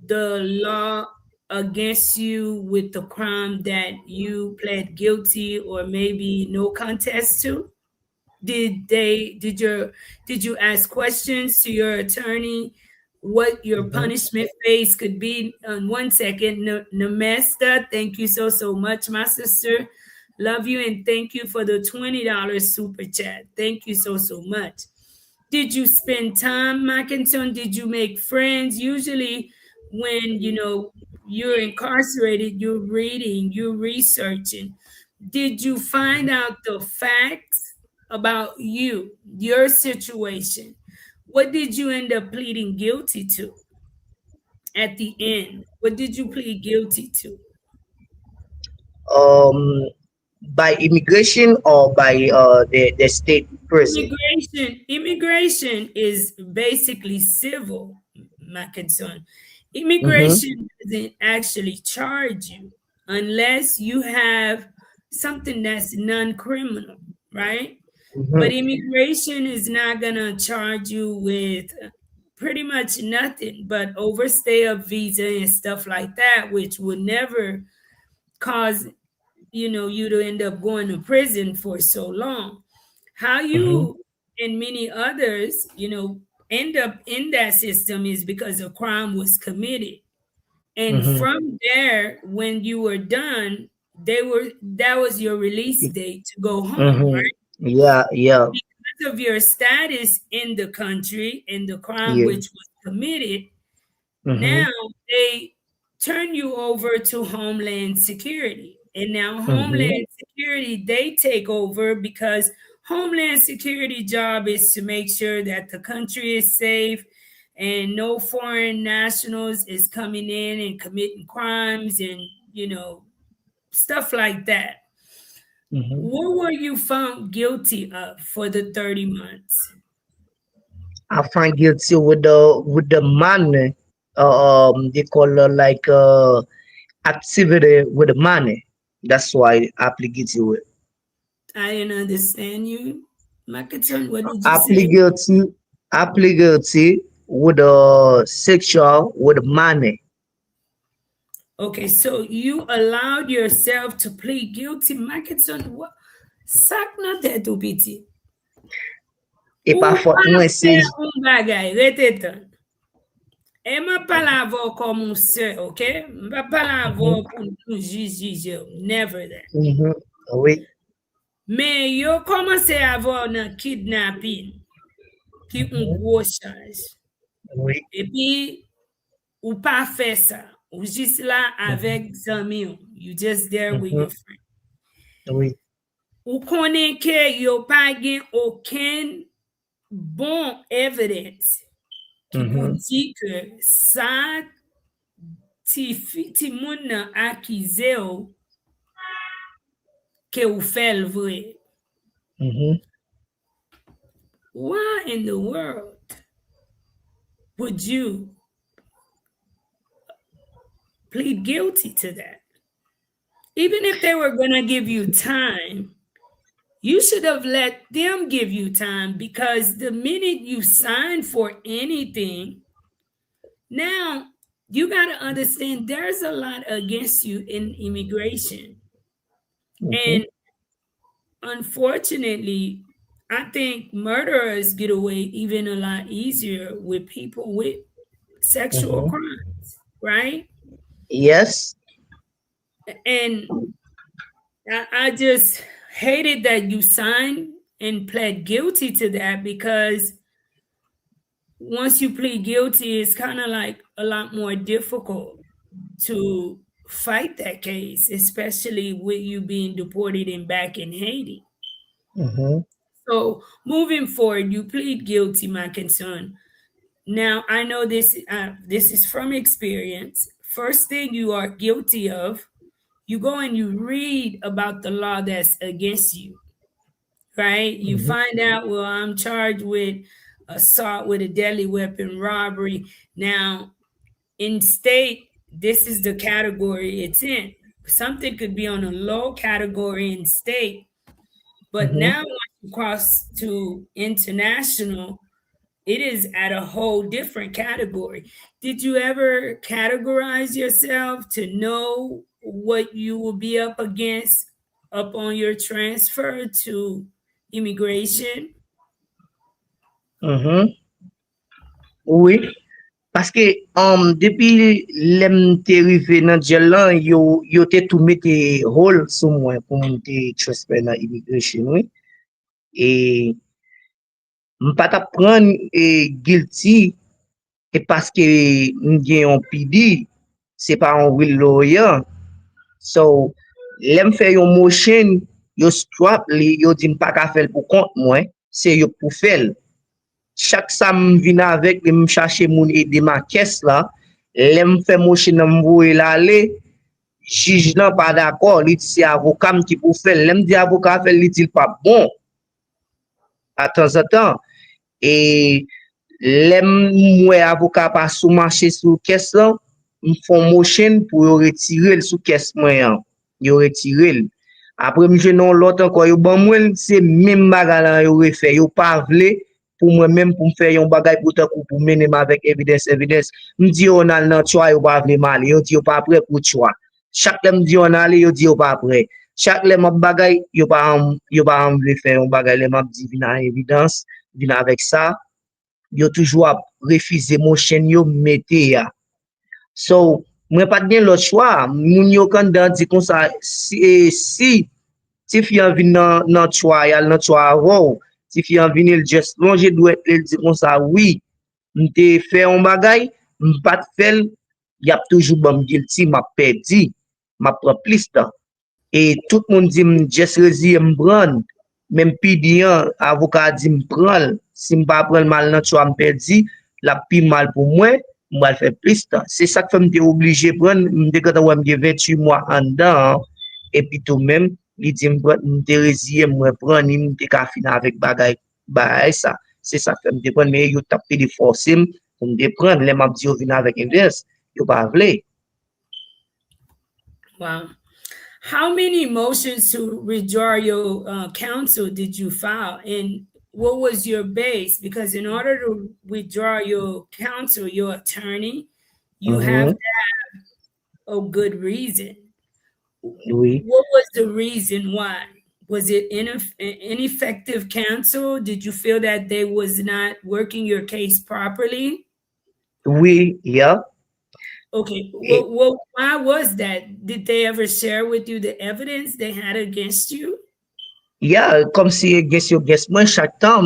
the law against you with the crime that you pled guilty or maybe no contest to? Did you ask questions to your attorney what your Hmm. punishment phase could be? On 1 second, Namesta, thank you so much, my sister. Love you and thank you for the $20 super chat. Thank you so, so much. Did you spend time, Mackinson? Did you make friends? Usually, when you're incarcerated, you're reading, you're researching. Did you find out the facts about you, your situation? What did you end up pleading guilty to at the end? What did you plead guilty to? Um, by immigration or by the state prison. Immigration is basically civil, my concern. Mm-hmm. Immigration doesn't actually charge you unless you have something that's non-criminal, right? But Mm-hmm. immigration is not gonna charge you with pretty much nothing but overstay of visa and stuff like that, which would never cause you to end up going to prison for so long. How Mm-hmm. you and many others end up in that system is because a crime was committed, and Mm-hmm. from there, when you were done, that was your release date to go home, Mm-hmm. right? Yeah, yeah, Because of your status in the country and the crime yeah. which was committed, Mm-hmm. now they turn you over to Homeland Security. And now Mm-hmm. Homeland Security, they take over because Homeland Security job is to make sure that the country is safe and no foreign nationals is coming in and committing crimes and, stuff like that. Mm-hmm. What were you found guilty of for the 30 months? I find guilty with the money. They call it like activity with the money. That's why I plead guilty with. I didn't understand you. Makaton, what did you I plead say? guilty. I plead guilty with the sexual with the money. Okay, so you allowed yourself to plead guilty, Makaton. What? Sak nan tè tou piti. If I Ou fought pa one fè says, un bagay, rete tan. E m'a pala avò kon moun se, ok? M'a pala avò mm-hmm, pou nou jiz yo. Never that. mm-hmm, oui, Men yo komanse avò nan kidnapping ki un mm-hmm, gwo chaj. oui, E pi, ou pa fè sa. Ou jis la avek mm-hmm, zami yo. You just there with mm-hmm, your friend. oui, Ou konen ke yo pa gen oken bon evidence ki pou mm-hmm, di ke sa ti moun nan akize ou ke ou fel vre. mm-hmm, Why in the world would you plead guilty to that? Even if they were going to give you time, you should have let them give you time, because the minute you sign for anything, now you got to understand there's a lot against you in immigration. mm-hmm, And unfortunately, I think murderers get away even a lot easier with people with sexual mm-hmm. crimes, right? Yes. And I just hated that you signed and pled guilty to that, because once you plead guilty, it's kind of like a lot more difficult to fight that case, especially with you being deported and back in Haiti. Mm-hmm, So moving forward, you plead guilty, my concern. Now I know this. This is from experience. First thing you are guilty of, you go and you read about the law that's against you, right? You mm-hmm, find out, well, I'm charged with assault with a deadly weapon, robbery. Now, in state, this is the category it's in. Something could be on a low category in state, but mm-hmm, now once you cross to international, it is at a whole different category. Did you ever categorize yourself to know what you will be up against up on your transfer to immigration? mm-hmm. Oui. Paske depi lem te rive nan jel lan, yo te tou mette hol sou mwen pou mwen te transfer nan immigration oui. E m pat ap pran guilty e paske m gen yon PD, se pa yon will lawyer. So, lem fe yon motion, yo strap li, yo di m pa ka fel pou kont mwen, se yo pou fel. Chaque ça me vient avec me chercher mon aider ma caisse là l'aime fait motion nan m'voyer l'aller juge là pas d'accord il dit c'est avocat qui pour faire l'aime dit avocat fait il dit pas bon à temps en temps et l'aime moi avocat pas sous marché sous caisse là me font motion pour retirer le sous caisse moi yo retirer après me non l'autre encore yo ban moi c'est même bagarre là yo refait yo pas vle pour moi-même pour me faire un bagage pour mener avec évidence me dit on a nan choix yo pas vle mal yo dit yo pas prêt pour choix chaque lem dit on aller yo dit yo pas prêt chaque lem bagage yo pas vle faire un bagage lem dit vinn évidence vinn avec ça yo toujours refuser mon chaîne yo mette ya so moi pas gen l'autre choix moun yo kan dan di comme ça si fi an vin nan trial nan trial wow si fi an vin el just longe doit el di comme ça oui m'te fait un bagay m'pat fait y a toujours bon guilty m'a perdu m'a prend plus temps et tout le monde dit just rezi m'prendre même PD avocat dit m'prendre si m'pas prendre mal nan trial m'perdu la pi mal pour moi m'va faire plus temps c'est ça que fait m'te obligé prendre m'te quand on me 28 mois en dedans et puis tout même il dit m'te rezi moi prendre m'te ka fin avec bagay ça c'est ça fait me prendre mais yo tapé de forcer pour me prendre les m'a dit yo vinn avec inverse yo pas vle Wow. How many motions to withdraw your counsel did you file? And what was your base? Because in order to withdraw your counsel, your attorney, you have mhm to have a good reason. oui What was the reason why? Was it ineffective counsel? Did you feel that they was not working your case properly? oui yeah Okay, et why was that? Did they ever share with you the evidence they had against you? yeah comme si guess moi chaque temps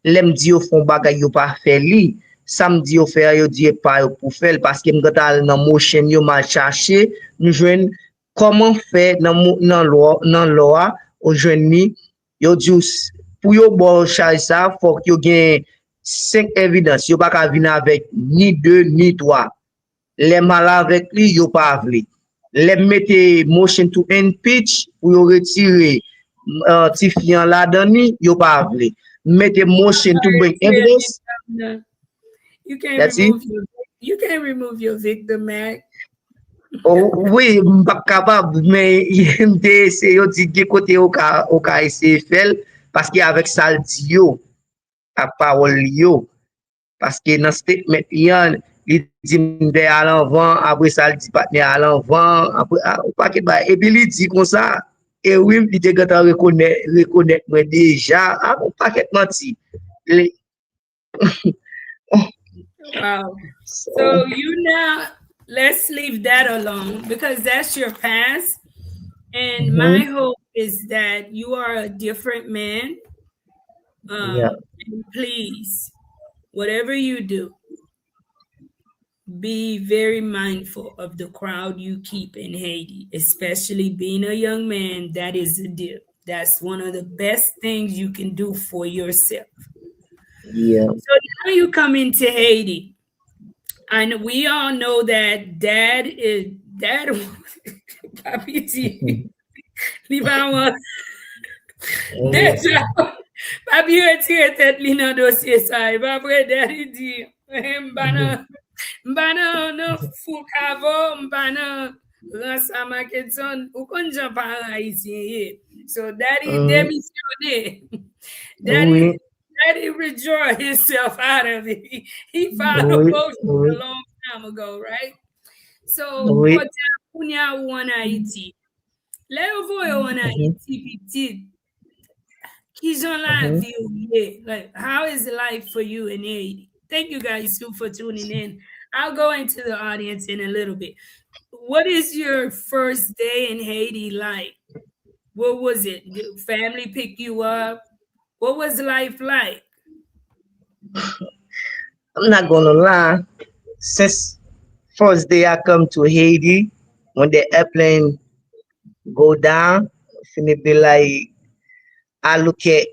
lem di yo font bagay yo pas fait li samedi yo faire yo di pas yo pour faire parce que m'gata dans motion yo mal chercher nous joindre comment faire dans loi au jeune ni yo di pour yo bon charge ça faut que yo gen 5 évidences yo pas ka venir avec ni 2 ni 3 les mal avec lui yo pas vle les mette motion to impeach pour yo retirer ti fian la dani yo pas vle mette motion to Sorry bring to tell you, evidence Governor, you can't that's it remove your victim act. oh, oui m'pa capable mais m'te c'est yo di de côté au ka essayer faire parce que avec ça le di yo a parole yo parce que dans statement yan il dit m'de à l'avant après ça il dit pas à l'avant après paquet ba et puis il dit comme ça et oui il te gata reconnaître moi déjà paquet menti Les- Wow. so, So you now let's leave that alone because that's your past. And my mhm, hope is that you are a different man. yeah And please, whatever you do, be very mindful of the crowd you keep in Haiti, especially being a young man. That is a deal. That's one of the best things you can do for yourself. yeah So now you come into Haiti, and we all know that dad. Papi T, li pa wan, oui deja, papi retire tet li nan dosye sa, e pa apre daddy di, mhm, mba nan fou kavo, mba nan ransa maketon, ou kon jan paran Haitien ye. So daddy mhm, demisyone. Daddy oui Daddy withdraw himself out of it. He filed a oui motion oui a long time ago, right? So, oui kote punya ou an Haiti. Le yo vo yo an mhm, Haiti pitit, ki jan la mhm. vi ou ye? Like, how is life for you in Haiti? Thank you guys too for tuning in. I'll go into the audience in a little bit. What is your first day in Haiti like? What was it? Did family pick you up? What was life like? I'm not gonna lie. Since first day I come to Haiti, when the airplane go down, finna be like I look at,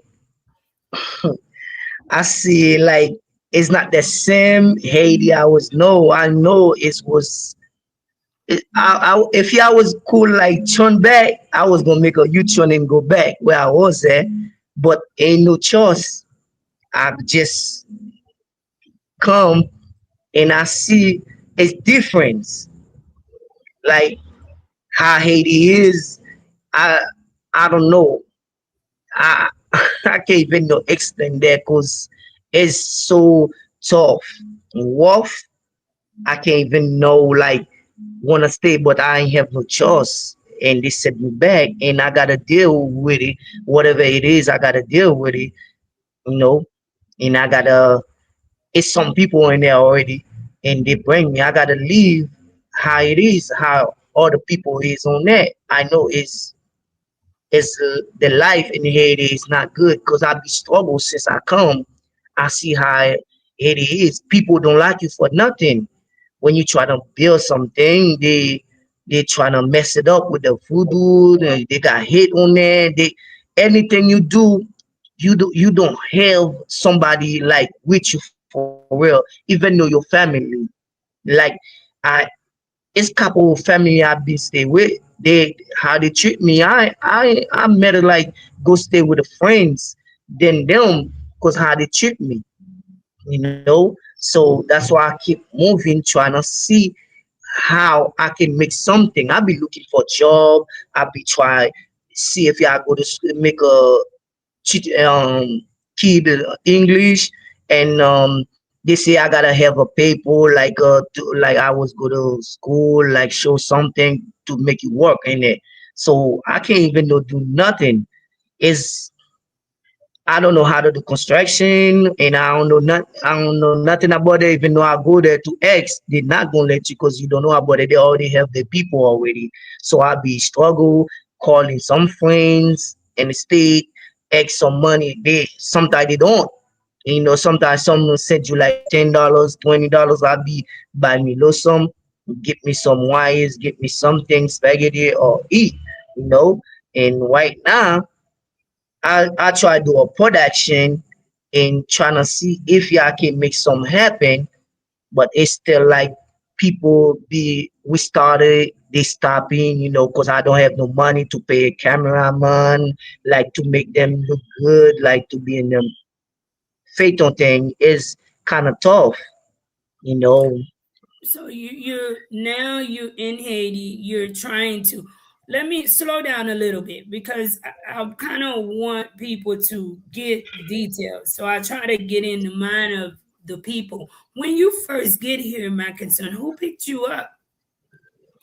I see like it's not the same Haiti I was. No, I know it was. If I was cool like turn back, I was gonna make a U-turn and go back where I was at, but ain't no choice. I just come and I see it's difference. Like how Haiti is, I I don't know. I I can't even know explain that because it's so tough, rough. I can't even know like wanna stay, but I ain't have no choice. And they set me back, and I gotta deal with it. Whatever it is, I gotta deal with it. You know, and I gotta. It's some people in there already, and they bring me. I gotta leave how it is, how other people is on that. I know it's the life in Haiti is not good because I be struggle since I come. I see how Haiti is. People don't like you for nothing. When you try to build something, they try to mess it up with the voodoo. They got hit on there. They anything you do, you don't have somebody like with you for real. Even though your family, like I it's couple of family I be stay with. They how they treat me. I met it like go stay with the friends than them because how they treat me. You know. So that's why I keep moving, trying to see how I can make something. I be looking for job. I be try see if I go to make a kid English and they say I gotta have a paper like I was go to school like show something to make it work in it. So I can't even do nothing. It's I don't know how to do construction, and I don't know nothing about it. Even though I go there to X, they're not gonna let you because you don't know about it. They already have the people already. So I be struggle calling some friends in the state, X some money. They sometimes they don't. Sometimes someone send you like $10, $20. I be buy me little some, get me some wires, get me something spaghetti or eat. You know, and right now. I try to do a production and trying to see if I can make some happen, but it's still like people be we started they stopping, because I don't have no money to pay a cameraman, like to make them look good, like to be in them fatal thing is kind of tough, you know. So you're now you in Haiti. You're trying to let me slow down a little bit because I kind of want people to get details. So I try to get in the mind of the people. When you first get here, my concern, who picked you up?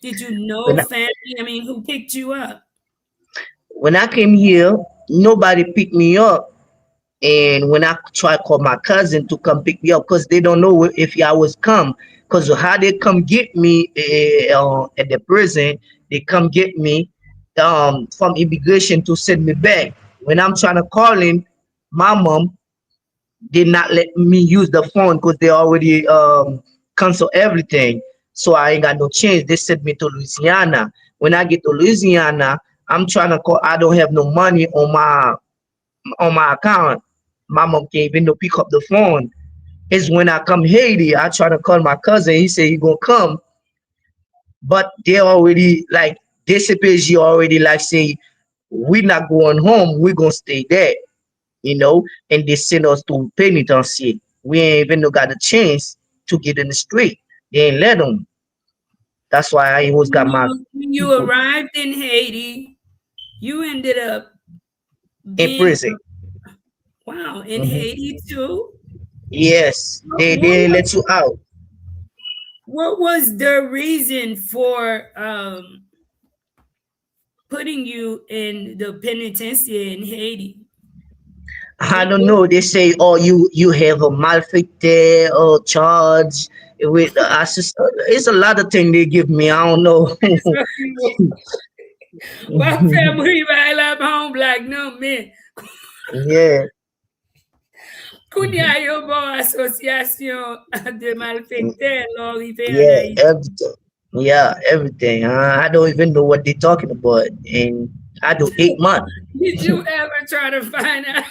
Did you know When I, family? I mean, who picked you up? when I came here, nobody picked me up. And when I try to call my cousin to come pick me up, because they don't know if I was come, because how they come get me at the prison, they come get me from immigration to send me back. When I'm trying to call him, my mom did not let me use the phone because they already cancel everything. So I ain't got no chance. They sent me to Louisiana. When I get to Louisiana, I'm trying to call. I don't have no money on my account. My mom can't even no pick up the phone. It's when I come Haiti, I try to call my cousin. He say he gonna come, but they already like DCPG already like say we not going home. We gonna stay there, and they send us to penitentiary. We ain't even no got a chance to get in the street. They ain't let them. That's why I always got my When you people arrived in Haiti, you ended up in being prison. wow in Mhm. Haiti too. Yes, What, they what didn't was let you out. what was the reason for putting you in the penitentiary in Haiti? I don't know. They say, oh, you have a malfected or charge with it's a lot of things they give me. I don't know. Wap fè mri ba la pa an blag nan men. Yeah. Koun ya yo bon asosyasyon de malfekte lor rive an Yeah, Haiti. everything. Yeah, everything. I don't even know what they're talking about, and I do 8 months. Did you ever try to find out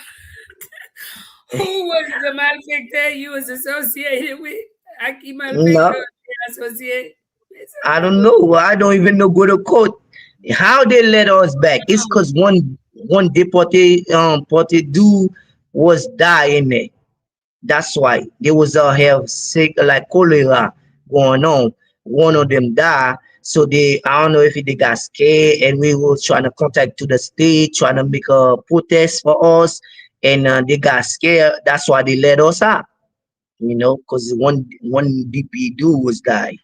who was the malfekte you was associated with? Aki malfekte No, associate? I don't know. I don't even know go to court. How they let us back? It's cause one deported dude was dying there. That's why there was a have sick like cholera going on. One of them died. So they I don't know if they got scared and we was trying to contact to the state, trying to make a protest for us, and they got scared. That's why they let us out. Because one DP dude was died.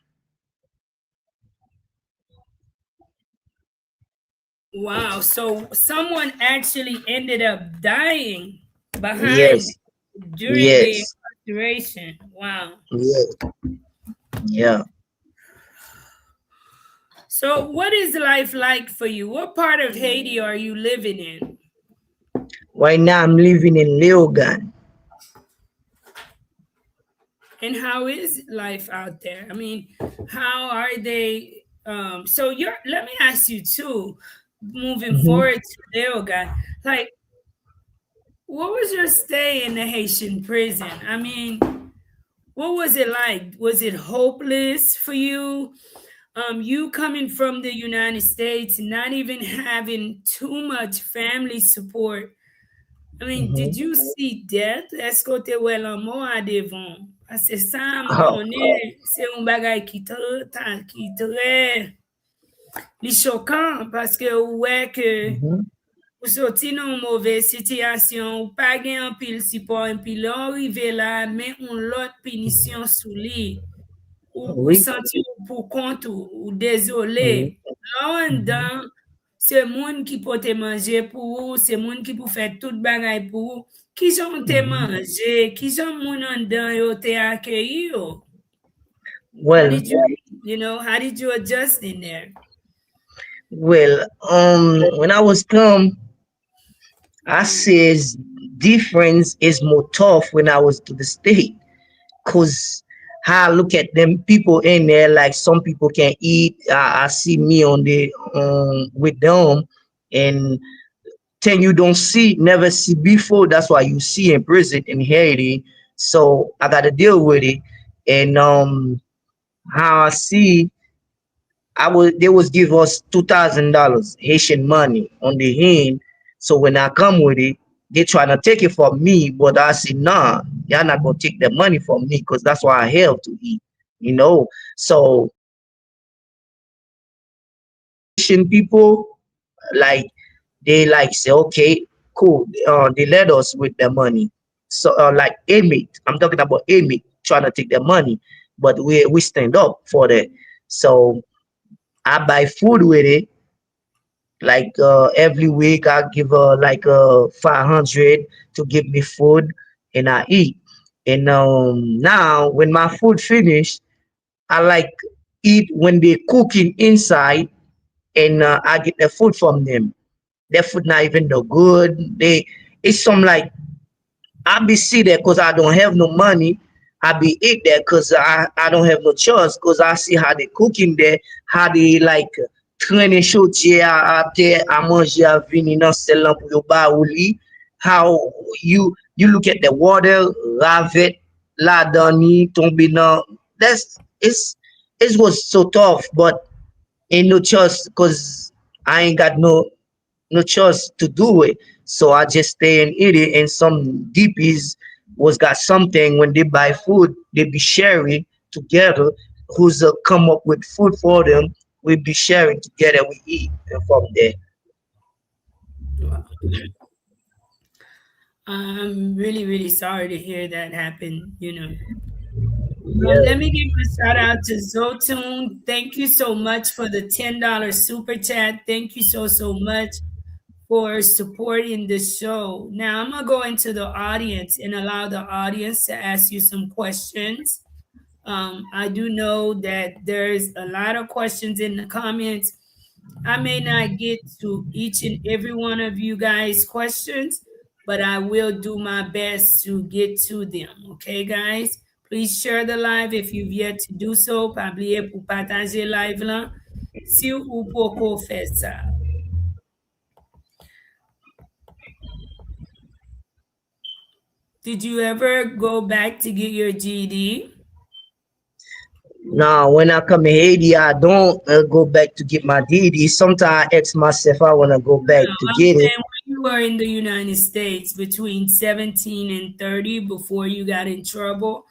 Wow, so someone actually ended up dying behind Yes, during the yes, incarceration. Wow. yes, yeah. So, what is life like for you? What part of Haiti are you living in? Right now I'm living in Leogan. And how is life out there? I mean, how are they? So, let me ask you too, moving Hmm. forward to Leoga, like, what was your stay in the Haitian prison? I mean, what was it like? Was it hopeless for you? You coming from the United States, not even having too much family support. I mean, did Hmm. you see death? Est-ce que te wè lan mò a devon? Parce que ça, m Oh. konen, se un bagay ki tre li chokan, paske ou wè ke Hmm. ou soti nan mouve sityasyon, ou pa gen an pil sipon, pi lè an rive la, men un lot pinisyon sou li. Ou Oui. santi pou kont ou dezolé. Mhm. La an Mhm. dan, se moun ki pou te manje pou ou, se moun ki pou fè tout bagay pou ou, ki jan te Mhm. manje, ki jan moun an dan yo te akyeyi yo. How Well, did how did you adjust in there? when I was come, I Mhm. says difference is more tough when I was to the state, cause how I look at them people in there, like some people can eat. I see me on the with them, and thing you don't see, never see before. That's why you see in prison in Haiti. So I got to deal with it, and how I see they was give us $2,000 Haitian money on the hand. So when I come with it, they trying to take it from me, but I said, nah, y'all not gonna take the money from me because that's why I have to eat, you know. So Haitian people like they like say, okay, cool. They let us with the money. So like inmate, I'm talking about inmate trying to take the money, but we stand up for that. So I buy food with it. Like every week, I give her like 500 to give me food, and I eat. And now when my food finish, I like eat when they cooking inside, and I get the food from them. Their food not even no good. It's some like I be see there because I don't have no money. I be eat there because I don't have no choice because I see how they cooking there, how they like training choutier out there, à manger à venir dans celle là pour yo ba ou li. How you look at the water, lave la dani, tombe dans. That's it was so tough, but ain't no choice because I ain't got no choice to do it. So I just stay and eat it. And some DPs was got something when they buy food, they be sharing together. Who's come up with food for them? We be sharing together. We eat from there. Wow. I'm really, really sorry to hear that happen. Let Yeah. me give a shout out to Zotune. Thank you so much for the $10 super chat. Thank you so much for supporting the show. Now I'm gonna go into the audience and allow the audience to ask you some questions. I do know that there's a lot of questions in the comments. I may not get to each and every one of you guys' questions, but I will do my best to get to them. Okay, guys? Please share the live if you've yet to do so. Pas oublier pour partager live là. Si ou pour faire ça. Did you ever go back to get your GED? Now, when I come in Haiti, I don't go back to get my DD. Sometimes I ask myself I want to go No, back to I'm get it. saying when you were in the United States between 17 and 30 before you got in trouble,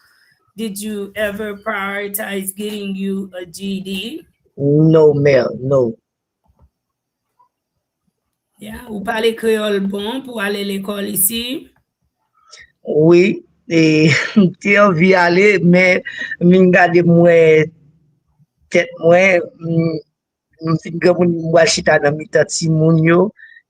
did you ever prioritize getting you a GED? No, Mel, no. Yeah, ou parlez créole bon pour aller à l'école ici? Oui, e te anvi ale, men min gade mwen tet mwen, fin gen moun mwa chita nan mitan ti moun yo,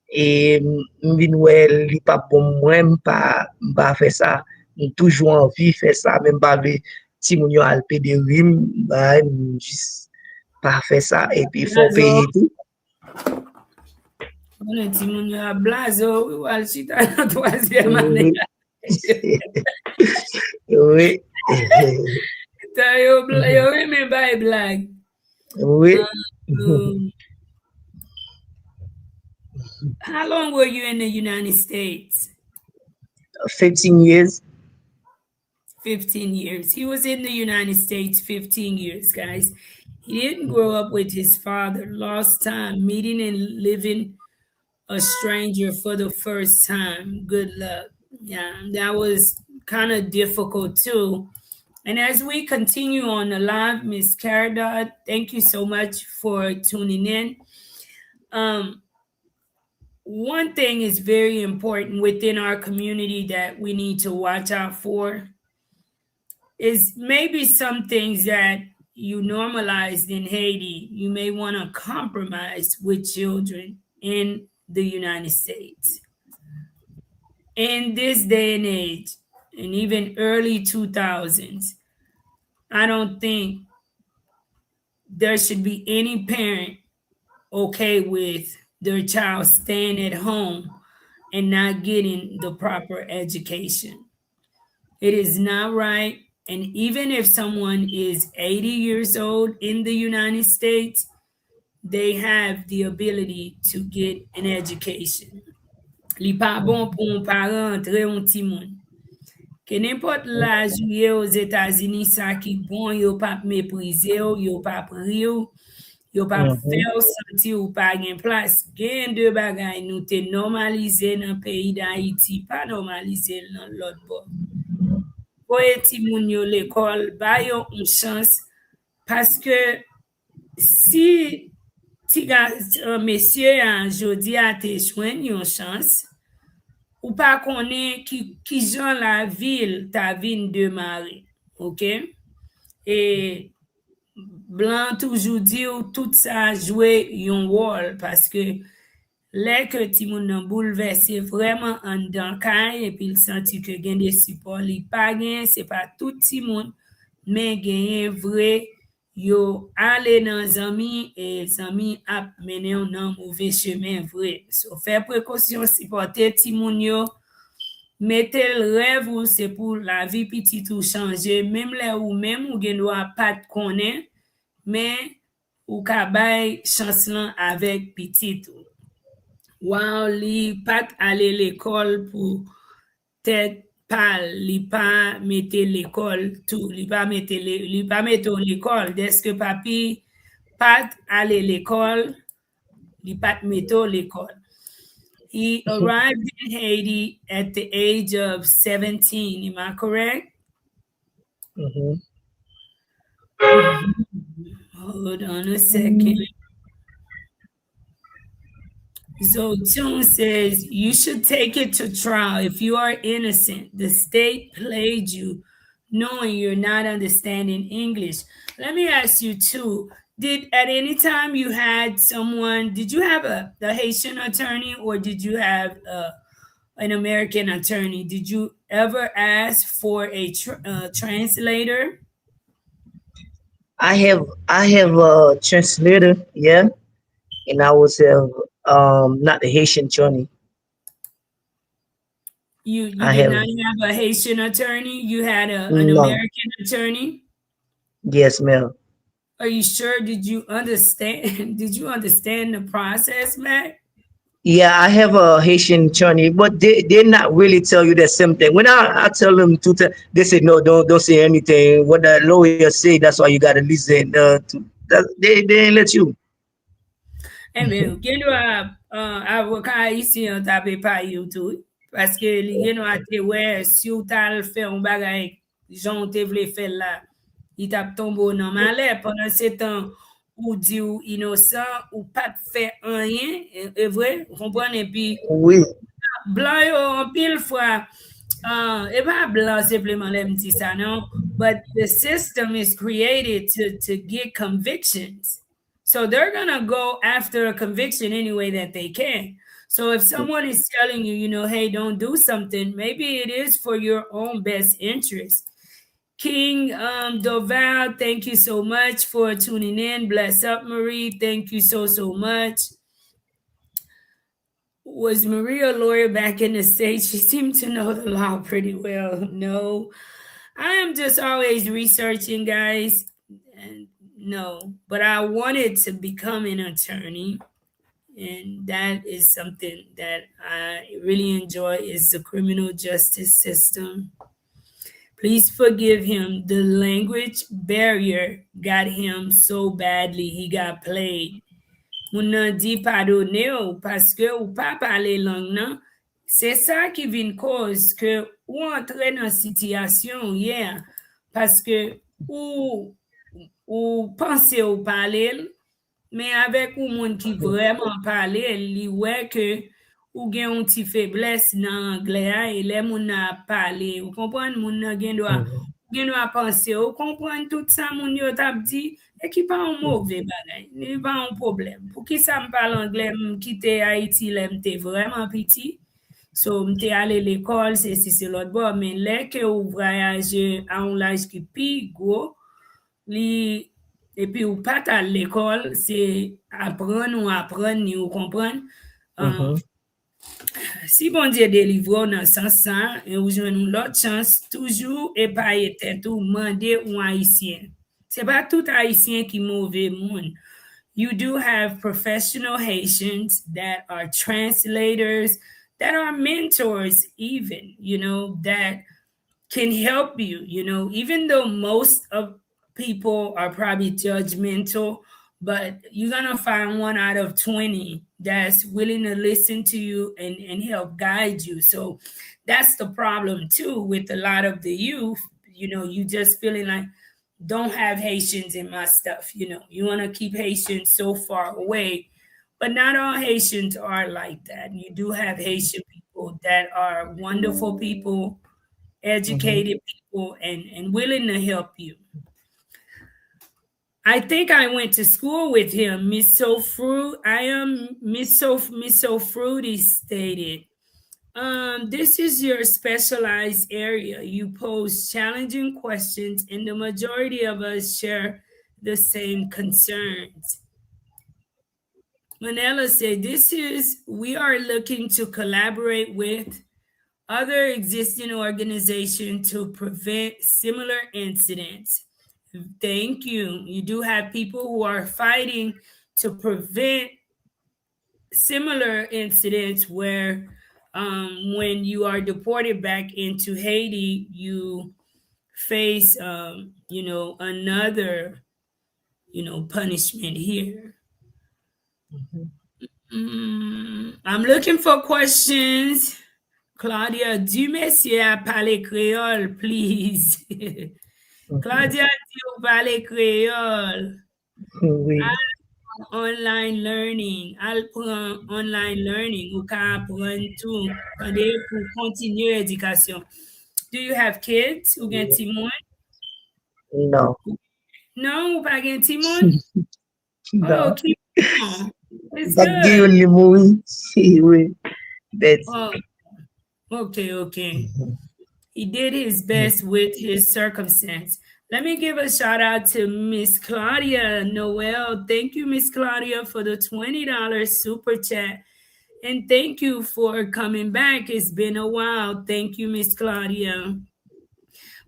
e mbin wè li pa bon mwen, mpa fe sa, m toujou anvi fe sa, men mpa ve ti moun yo alpe de rim, m jis pa fe sa, e pi fon Blazo, peye tou. on a dit mon yo a blazo, ou al chita nan troisième année. Oui, oui, Yo reme bay blag. oui. Um, how long were you in the United States? 15 years. 15 years. He was in the United States 15 years, guys. He didn't grow up with his father, lost time meeting and living a stranger for the first time. Good luck. Yeah, that was kind of difficult too. And as we continue on the live, Miss Caradot, thank you so much for tuning in. Um, One thing is very important within our community that we need to watch out for is maybe some things that you normalized in Haiti, you may want to compromise with children in the United States. In this day and age, and even early 2000s, I don't think there should be any parent okay with their child staying at home and not getting the proper education. It is not right. And even if someone is 80 years old in the United States, they have the ability to get an education. Li pa bon pou un parent entre un ti moun. Ke n'importe l'âge ou ye aux États-Unis, sa ki bon, yo pa méprize yo pa pri yo pa fè Mhm. ou santi ou pa gen plas. Gen de bagay nou te normalize nan peyi d'Haïti, pa normalize nan lot bo. Voye ti moun yo l'école, ba yo un chans, paske si ti ga mesye an jodi a te chwen yon chans, ou pa konen ki jan la vil ta vin demare, ok? E blan toujou di ou tout sa jwe yon wol, paske lè ke ti moun nan bouleverse vreman an dan kay, epi l santi ke gen de support li pa gen, se pa tout ti moun, men genyen vre yo ale nan zami, e zami ap menen nan mouve chemen vre. So fè prekosyon supporte ti moun yo, mette l rev ou se pou la vi pitit ou chanje, mem le ou mem ou gen do a pat konen, men ou ka bay chans lan avek pitit ou. Wow, li pat ale l'école pour tête pâle, li pa mette l'école tout, li pa mette l'école. Deske papi pat ale l'école, li pat mette l'école. He arrived in Haiti at the age of 17. Am I correct? Mhm. Hold on a second. So Tune says you should take it to trial if you are innocent. The state played you knowing you're not understanding English. Let me ask you too, Did at any time you had someone? Did you have the Haitian attorney, or did you have an American attorney? Did you ever ask for a translator? I have a translator, yeah, and I was not the Haitian attorney. You I did have not have a Haitian attorney. You had an no, American attorney. yes, ma'am. Are you sure? Did you understand? Did you understand the process, Mac? Yeah, I have a Haitian attorney, but they not really tell you the same thing. When I tell them to tell, they say no, don't say anything. What the lawyer say, that's why you gotta listen. They ain't let you. Eh bien, gen do avocat isi an tape pa yo tou. Paske li gen do ate we, si ou tal fe un bagay jan te vle fe la, li tap tombo nan male, pendant se tan ou di ou inosan, ou pat fe anyen, e vre, kompran, e pi Oui, blan yo an pil fwa, e pa blan sepleman lem ti sa non, but the system is created to get convictions. So they're gonna go after a conviction any way that they can. So if someone is telling you, hey, don't do something, maybe it is for your own best interest. King Doval, thank you so much for tuning in. Bless up, Marie. Thank you so much. Was Maria a lawyer back in the States? She seemed to know the law pretty well. No, I am just always researching, guys. And no, but I wanted to become an attorney. And that is something that I really enjoy is the criminal justice system. Please forgive him. The language barrier got him so badly he got played. Moun nan di padone ou paske ou pa pale lang nan, se sa ki vin koz ke ou entre nan sityasyon yeah, paske ou ou panse ou pale, mais avec ou moun ki vraiment pale, li wè ke ou gen yon ti febles nan anglais a, e le moun na pale, ou kompren moun nan gen do a panse, ou kompren tout sa moun yo tap di, e ki pa yon mouve bagay, ni pa yon problem. Pou ki sa m pale anglais, m kite Haiti le mte vraiment piti, so mte ale l'école, se lot bo, men le ke ou voyaje a yon laj ki pi go, li et puis ou pas à l'école, c'est apprendre ou apprendre ni ou comprendre. Euh, mhm, si bon Dieu délivre dans ce sens, et ou joindre l'autre chance, toujours et pas être tout demander ou haïtien. C'est pas tout haïtien qui mauvais monde. You do have professional Haitians that are translators, that are mentors, even, that can help you, even though most of people are probably judgmental, but you're gonna find one out of 20 that's willing to listen to you and help guide you. So that's the problem too with a lot of the youth, you just feeling like don't have Haitians in my stuff, you want to keep Haitians so far away. But not all Haitians are like that. You do have Haitian people that are wonderful people, mhm, educated people, and willing to help you. I think I went to school with him. Miss So Fruit, I am Miss So Fruity stated. This is your specialized area. You pose challenging questions, and the majority of us share the same concerns. Manella said, we are looking to collaborate with other existing organizations to prevent similar incidents. Thank you. You do have people who are fighting to prevent similar incidents where when you are deported back into Haiti, you face, another, punishment here. mhm. I'm looking for questions. Claudia, du messieurs à parler créole, please. Claudia, dit ou parler créole. Oui, Online learning. Al prend online learning ou ka apprendre tout. Kande pour continuer éducation. Do you have kids ou gen timon? no, Non, ou pa gen timon? Oh, No, keep on. It's that's the good. only movie she will. That's Oh, okay, okay. He did his best with his circumstance. Let me give a shout out to Miss Claudia Noel. Thank you, Miss Claudia, for the $20 super chat. And thank you for coming back. It's been a while. Thank you, Miss Claudia.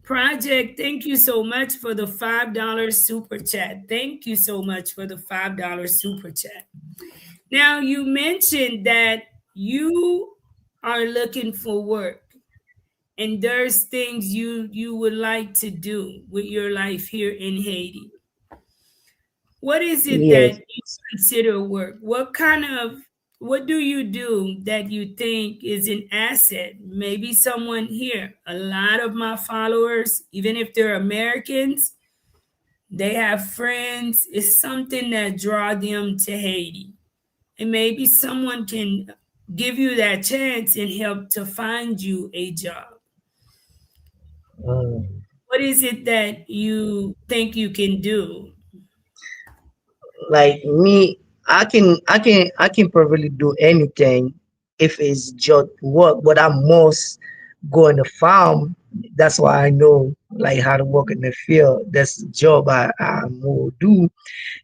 Project, thank you so much for the $5 super chat. Thank you so much for the $5 super chat. Now, you mentioned that you are looking for work and there's things you would like to do with your life here in Haiti. What is it yes. that you consider work? What do you do that you think is an asset? Maybe someone here, a lot of my followers, even if they're Americans, they have friends. It's something that draw them to Haiti. And maybe someone can give you that chance and help to find you a job. Mm. What is it that you think you can do? Like me, I can probably do anything if it's just work, but I must go in the farm. That's why I know like how to work in the field. That's the job I will do.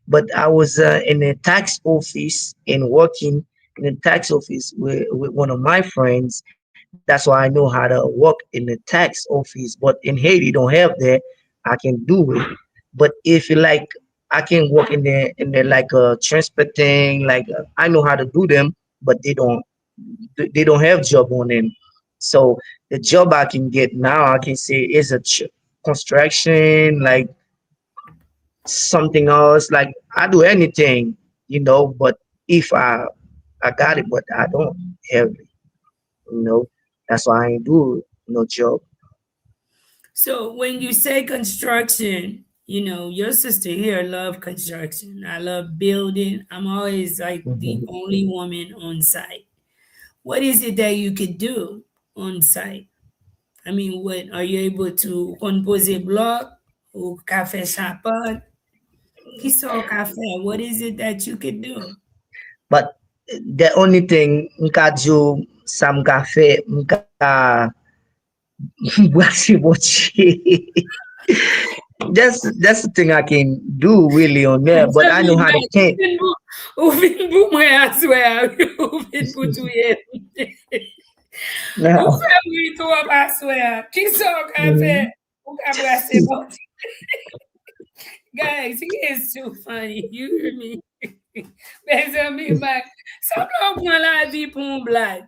But I was in a tax office and working in a tax office with one of my friends. That's why I know how to work in the tax office. But in Haiti, don't have that. I can do it. But if you like, I can work in the like transporting. Like I know how to do them, but they don't have job on them. So the job I can get now, I can say is a construction, like something else. Like I do anything. But if I got it, but I don't have it, you know. That's why I ain't do no job. So when you say construction, your sister here love construction. I love building. I'm always like the Mhm. only woman on site. What is it that you could do on site? I mean, what are you able to compose block or cafe chapan? Kiso cafe. What is it that you could do? But the only thing nka do some cafe nka what's that's the thing I can do really on there. But I know Jami how to bak, paint. ou fin pou mwen aswe a, ou fin pou touye. Ou No. fe mwen tou ap aswe a. Ki so ka fe? Mhm. Ou ka brase bot. Guys, he is too funny. You hear me? Ben zami bak. Sam lo pran la vi pou m blag.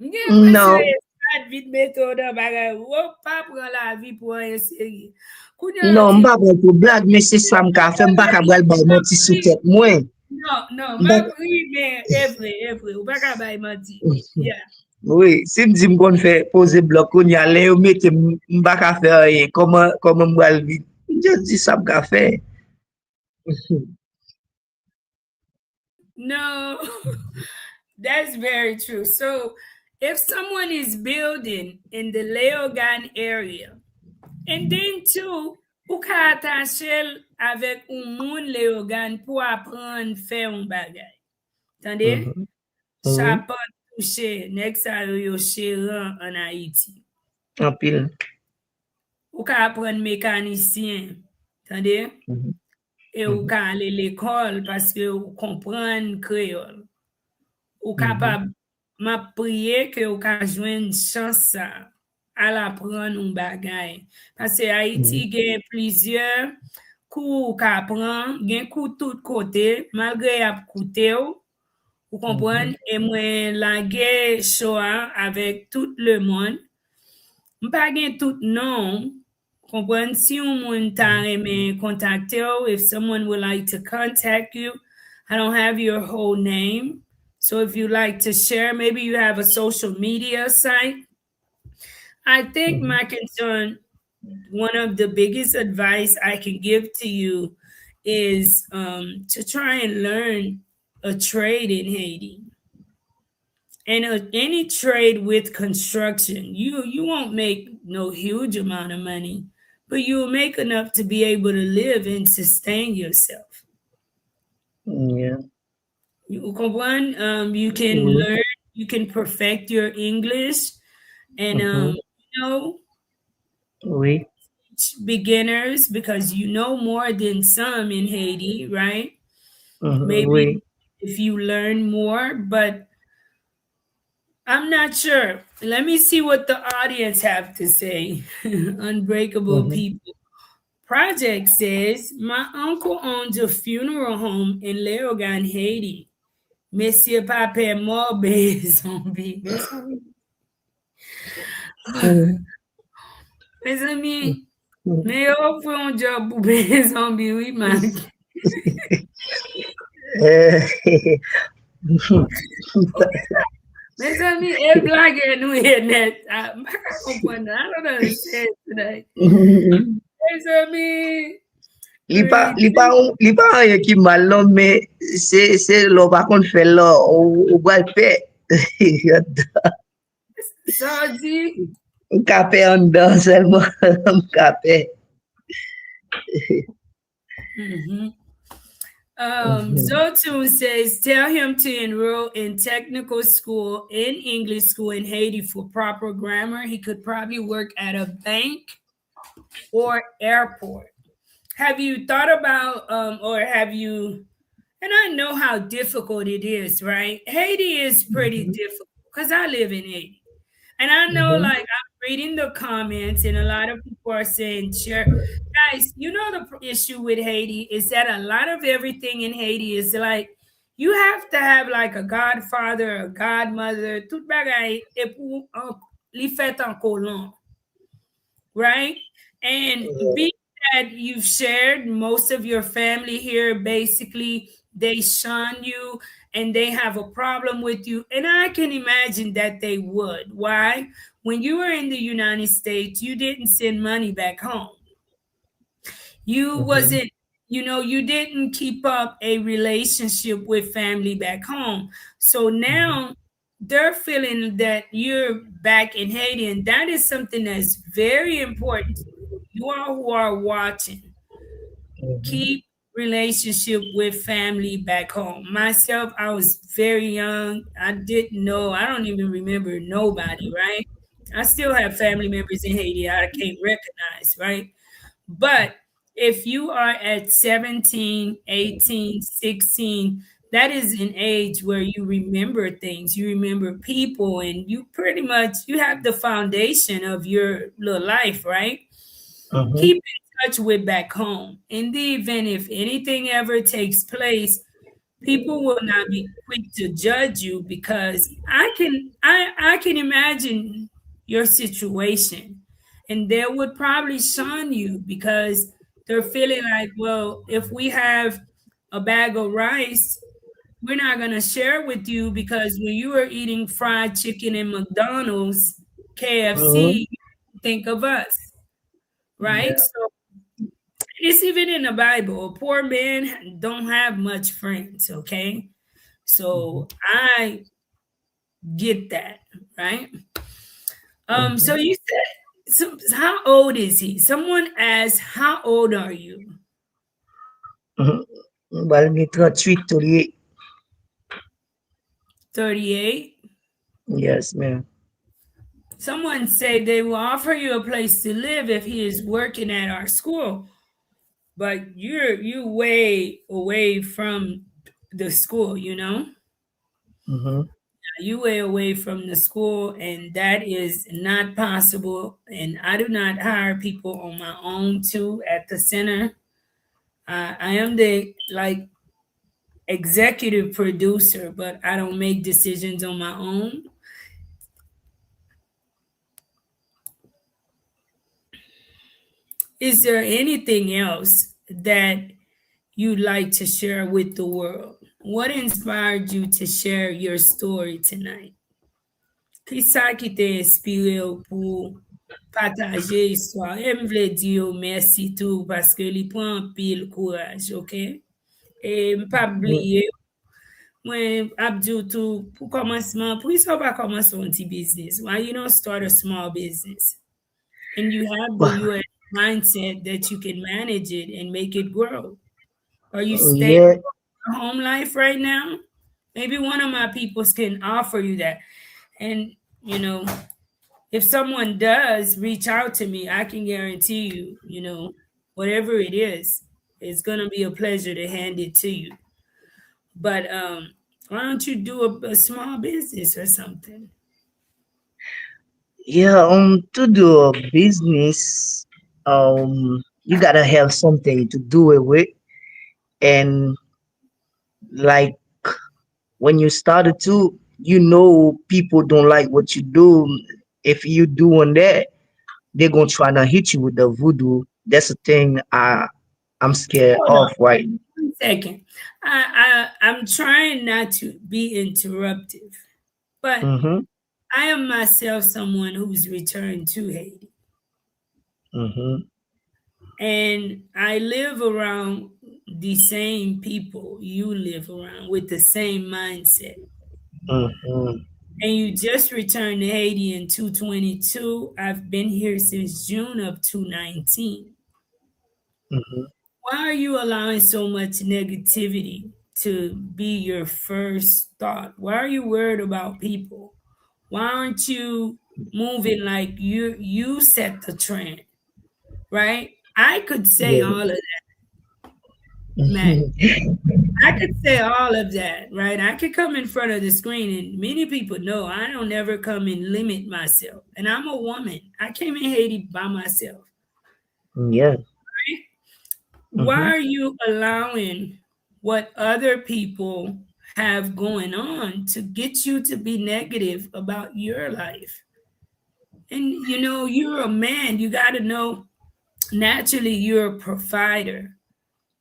Mgen presye No, sat vit meto da bagay. Ou pa pran la vi pou an seri. Kounya no, ti mba pou pou blag, men se sam ka fe, mba ka bral bay mon ti sou tèt mwen. non, non, Mba, ma pri men evre, ou baka bay manti. Yeah. oui, si m di m kon fè pose blok koun ya le yo mette mba ka fè koman mbral vi. M just di sam ka fè. No, that's very true. So, if someone is building in the Leogan area, and then too, ou ka attache avec un moun Leogan pou apprendre fè un bagay. Tande? Mhm, mhm, Chapan touche, nek sa yo cheran an Haiti. an pil. Ou ka apprendre mécanicien. Tande? Mhm, Et ou mhm, ka ale l'école parce que ou comprendre créole. Ou mhm, kapab ma priye ke ou ka jwen chans sa al apren un bagay. Pase mhm, Haiti gen plizye kou ou ka apren, gen kou tout kote, malgre ap koute ou kompren, mhm, e mwen lage choa avek tout le moun. Mpa gen tout non, kompren, si yon moun ta reme kontakte ou, if someone would like to contact you, I don't have your whole name. So if you like to share, maybe you have a social media site. I think mhm. my concern, one of the biggest advice I can give to you is to try and learn a trade in Haiti. And any trade with construction, you won't make no huge amount of money, but you'll make enough to be able to live and sustain yourself. Yeah. You comprend? You can Oui. learn, you can perfect your English, and Mhm. you know, Oui. beginners because you know more than some in Haiti, right? Mhm. Maybe Oui. if you learn more, but I'm not sure. Let me see what the audience have to say. Unbreakable Mhm. people. Project says my uncle owns a funeral home in Leogan, Haiti. Monsieur Pape Morbe zombie. Mhm. Mes amis, Mhm. mais offre un job pour les zombies, oui, man. Eh, Mes amis, e blague nou e net. Baka kompon nan. I don't understand today. Mes amis, oui. Li pa an yon ki mal non, men se lo pa kon fè lo, ou gwa pe. Sordi. M ka pe an dan selman, m ka pe. Mm-hmm. Mhm. Zotun says, tell him to enroll in technical school, in English school in Haiti for proper grammar. He could probably work at a bank or airport. Have you thought about, or have you, and I know how difficult it is, right? Haiti is pretty Mhm. difficult because I live in Haiti. And I know, Mhm. like, I'm reading the comments, and a lot of people are saying, sure. Guys, you know, the issue with Haiti is that a lot of everything in Haiti is like, you have to have like a godfather, a godmother, tout bagay, et pour li fait en colon, right? And being that you've shared most of your family here, basically, they shun you and they have a problem with you. And I can imagine that they would. Why? When you were in the United States, you didn't send money back home. You Mhm. wasn't, you didn't keep up a relationship with family back home. So Mhm. now they're feeling that you're back in Haiti, and that is something that's very important. You all who are watching, Mhm. keep relationship with family back home. Myself, I was very young. I didn't know, I don't even remember nobody, right? I still have family members in Haiti I can't recognize, right? But if you are at 17, 18, 16, that is an age where you remember things, you remember people, and you pretty much you have the foundation of your little life, right? Mhm. Keep in touch with back home. In the event if anything ever takes place, people will not be quick to judge you because I can imagine your situation, and they would probably shun you because they're feeling like, well, if we have a bag of rice, we're not going to share with you because when you were eating fried chicken in McDonald's, KFC, Mhm. you think of us, right? Yeah. So it's even in the Bible. A poor man don't have much friends, okay? Mhm. So I get that, right? So Mhm. you said, so how old is he? Someone asked, how old are you? Mhm. Bal mi 38 38. 38. Yes, ma'am. Someone said they will offer you a place to live if he is working at our school, but you way away from the school, Mhm. you way away from the school, and that is not possible. And I do not hire people on my own too at the center. I am the like executive producer, but I don't make decisions on my own. Is there anything else that you'd like to share with the world? What inspired you to share your story tonight? Ki sa ki te inspire ou pou pataje histwa? E m vle di yo mersi tou paske li pran pil kouraj, ok? E m pa bliye, mwen ap di yo tou pou komanseman, pou iso pa komanse un ti business? Why you don't start a small business? And you have the Bah, US mindset that you can manage it and make it grow. Or you stay yeah, a home life right now, maybe one of my peoples can offer you that. And, you know, if someone does reach out to me, I can guarantee you, whatever it is, it's going to be a pleasure to hand it to you. But why don't you do a small business or something? Yeah, to do a business, you gotta have something to do it with, and like when you started to, people don't like what you do. If you doing that, they're gonna try to hit you with the voodoo. That's the thing I'm scared Hold of, on right? 1 second. I'm trying not to be interruptive, but Mm-hmm. I am myself someone who's returned to Haiti. Mm-hmm. And I live around the same people you live around with the same mindset. Mm-hmm. And you just returned to Haiti in 222. I've been here since June of 219. Mm-hmm. Why are you allowing so much negativity to be your first thought? Why are you worried about people? Why aren't you moving like you set the trend, right? I could say Yeah. all of that, Matt. I could say all of that, right? I could come in front of the screen, and many people know I don't ever come and limit myself. And I'm a woman. I came in Haiti by myself. Yeah. Right? Why Mm-hmm. are you allowing what other people have going on to get you to be negative about your life? And you're a man. You got to know naturally you're a provider.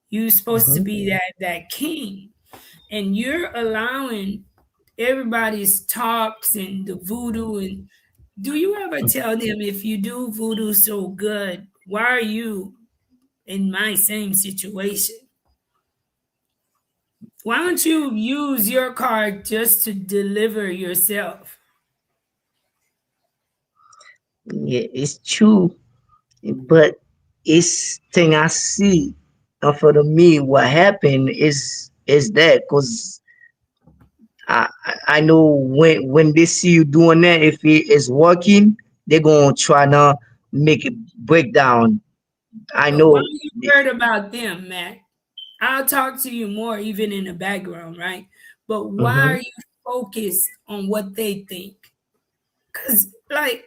You're supposed to Mm-hmm. be that king, and you're allowing everybody's talks and the voodoo. And do you ever tell them, if you do voodoo so good, why are you in my same situation? Why don't you use your card just to deliver yourself? Yeah, it's true, but it's thing I see in front of me. What happened is that because I know when they see you doing that, if it is working, they're gonna try to make it break down. I But why are know. you worried about them, Matt? I'll talk to you more even in the background, right? But why Mm-hmm. are you focused on what they think? Because, like,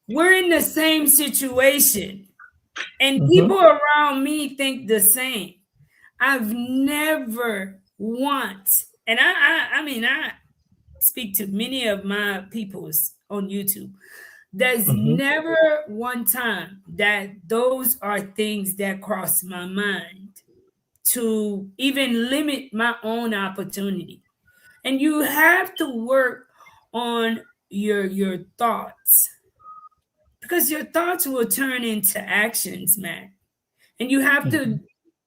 we're in the same situation, and Mm-hmm. people around me think the same. I've never once, and I mean, I speak to many of my peoples on YouTube. There's Mm-hmm. never one time that those are things that cross my mind to even limit my own opportunity. And you have to work on your thoughts, because your thoughts will turn into actions, man. And you have Mm-hmm. to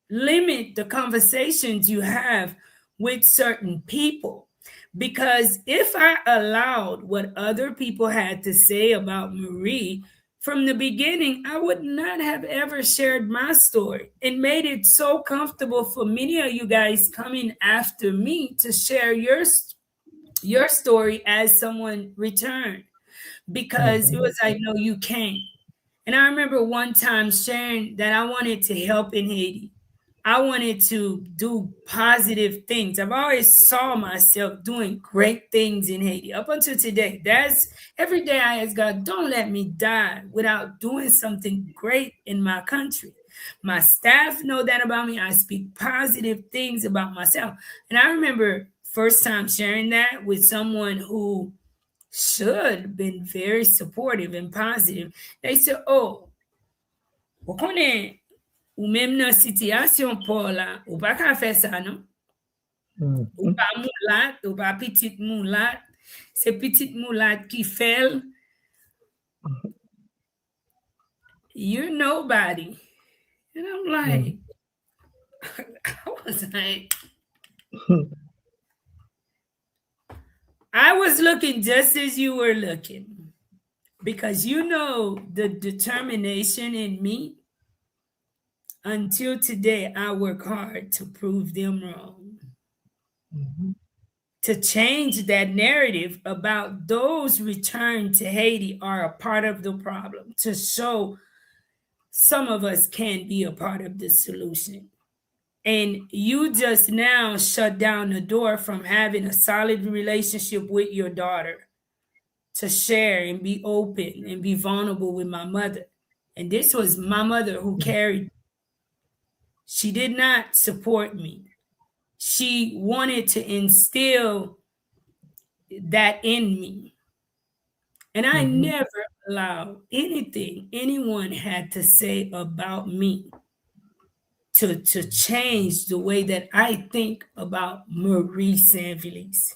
limit the conversations you have with certain people. Because if I allowed what other people had to say about Marie from the beginning, I would not have ever shared my story and made it so comfortable for many of you guys coming after me to share your story as someone returned, because it Mm-hmm. was like, no, you can't. And I remember one time sharing that I wanted to help in Haiti. I wanted to do positive things. I've always saw myself doing great things in Haiti up until today. That's every day I ask God, don't let me die without doing something great in my country. My staff know that about me. I speak positive things about myself. And I remember first time sharing that with someone who should have been very supportive and positive. They said, oh, vous connaissez, ou même dans situation pour là, ou pas qu'à faire ça, non? Ou Mm-hmm. pas moulat, ou pas petite moulat. C'est petite moulat qui fait, you're nobody. And I'm like, I was like, I was looking just as you were looking, because the determination in me. Until today, I work hard to prove them wrong. mhm, to change that narrative about those returned to Haiti are a part of the problem, to show some of us can be a part of the solution. And you just now shut down the door from having a solid relationship with your daughter to share and be open and be vulnerable with my mother. And this was my mother who carried. She did not support me. She wanted to instill that in me. And I mhm, never allowed anything anyone had to say about me to change the way that I think about Marie Sanvelis.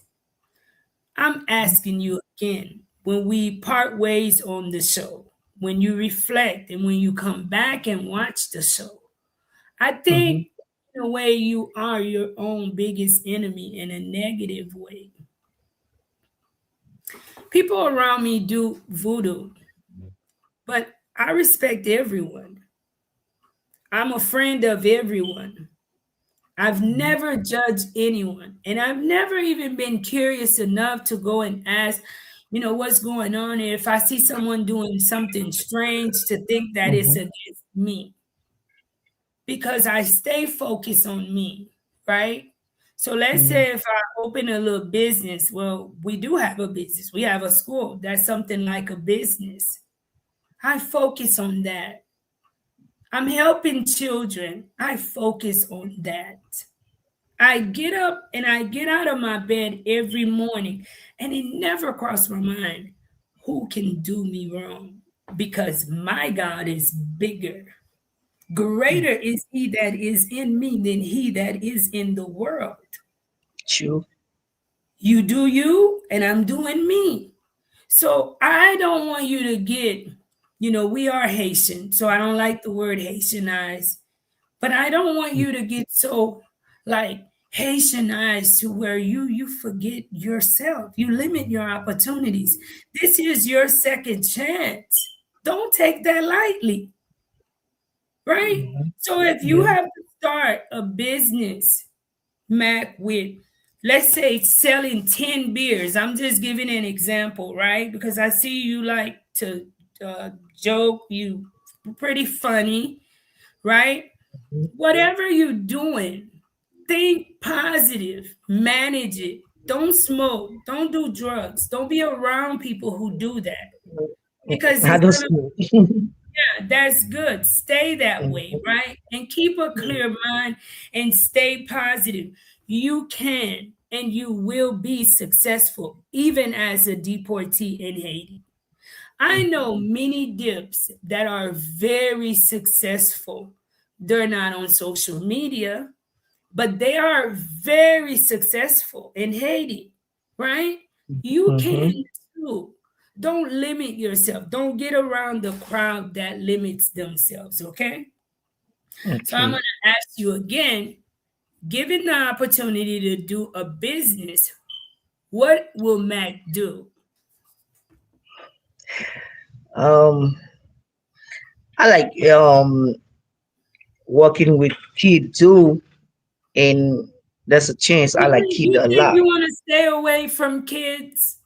I'm asking you again, when we part ways on the show, when you reflect and when you come back and watch the show, I mhm, think in a way you are your own biggest enemy in a negative way. People around me do voodoo, but I respect everyone. I'm a friend of everyone. I've mhm, never judged anyone, and I've never even been curious enough to go and ask, what's going on. And if I see someone doing something strange, to think that it's mhm, against me, because I stay focused on me, right? So let's mhm, say if I open a little business, well, we do have a business, we have a school, that's something like a business. I focus on that. I'm helping children, I focus on that. I get up and I get out of my bed every morning, and it never crossed my mind who can do me wrong, because my God is bigger. mm. Greater is he that is in me than he that is in the world. True. You do you, and I'm doing me. So I don't want you to get, we are Haitian, so I don't like the word Haitianized. But I don't want Mm, you to get so like Haitianized to where you forget yourself. You limit your opportunities. This is your second chance. Don't take that lightly, right? mhm, So if you yeah. have to start a business, Mac, with let's say selling 10 beers. I'm just giving an example, right? Because I see you like to joke, you pretty funny, right? Mhm, Whatever you're doing, think positive, manage it. Don't smoke, don't do drugs, don't be around people who do that, because I it's don't gonna, smoke. yeah, that's good. Stay that way, Mhm, right? And keep a clear mind and stay positive. You can and you will be successful, even as a deportee in Haiti. I mhm, know many dips that are very successful. They're not on social media, but they are very successful in Haiti, right? You can mhm. too. Don't limit yourself. Don't get around the crowd that limits themselves, okay? So I'm Okay. going to ask you again, given the opportunity to do a business, what will Mac do? Um, I like working with kid too, and there's a chance I like kid You a think lot. you want to stay away from kids?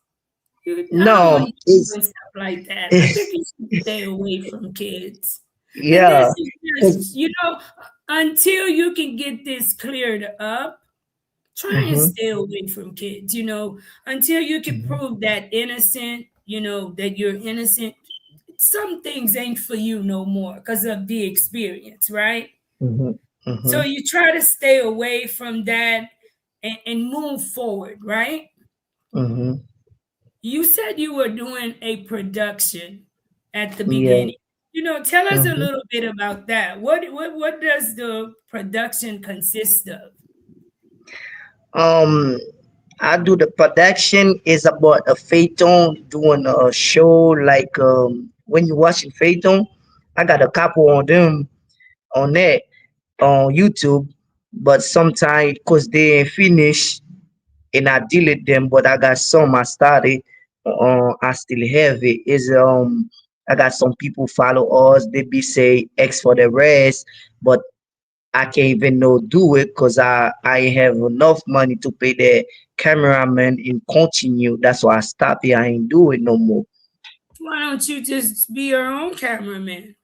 I don't No, want you it's doing stuff like that. I think you should stay away from kids. And this yeah, is 'cause- just, until you can get this cleared up, try and mhm, stay away from kids, until you can mhm, prove that innocent, that you're innocent. Some things ain't for you no more because of the experience, right? mhm, So mhm, you try to stay away from that and move forward, right? mhm. You said you were doing a production at the Yeah. beginning. Tell us a Mhm. little bit about that. What does the production consist of? Um, I do the production is about a phaeton doing a show like when you watching phaeton, I got a couple on them on that on YouTube, but sometimes cause they ain't finished and I delete them, but I got some I started. I still have it. Is I got some people follow us. They be say X for the rest, but I can't even know do it because I have enough money to pay the cameraman and continue. That's why I stopped it. I ain't do it no more. Why don't you just be your own cameraman?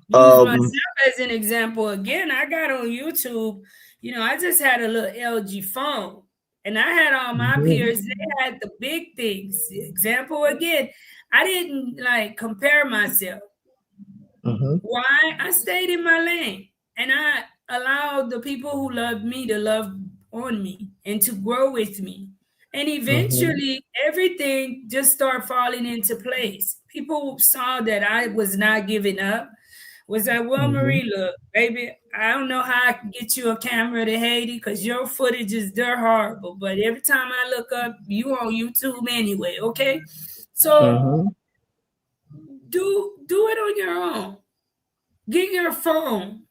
Use Um, myself as an example again. I got on YouTube, I just had a little LG phone and I had all my mhm, peers, they had the big things. Example again, I didn't like compare myself. mhm, Why? I stayed in my lane and I allowed the people who loved me to love on me and to grow with me. And mhm, eventually everything just started falling into place. People saw that I was not giving up. Was like, well, mhm, Marie, look, baby, I don't know how I can get you a camera to Haiti because your footage is dirt horrible. But every time I look up, you on YouTube anyway, okay? So mhm, do it on your own. Get your phone.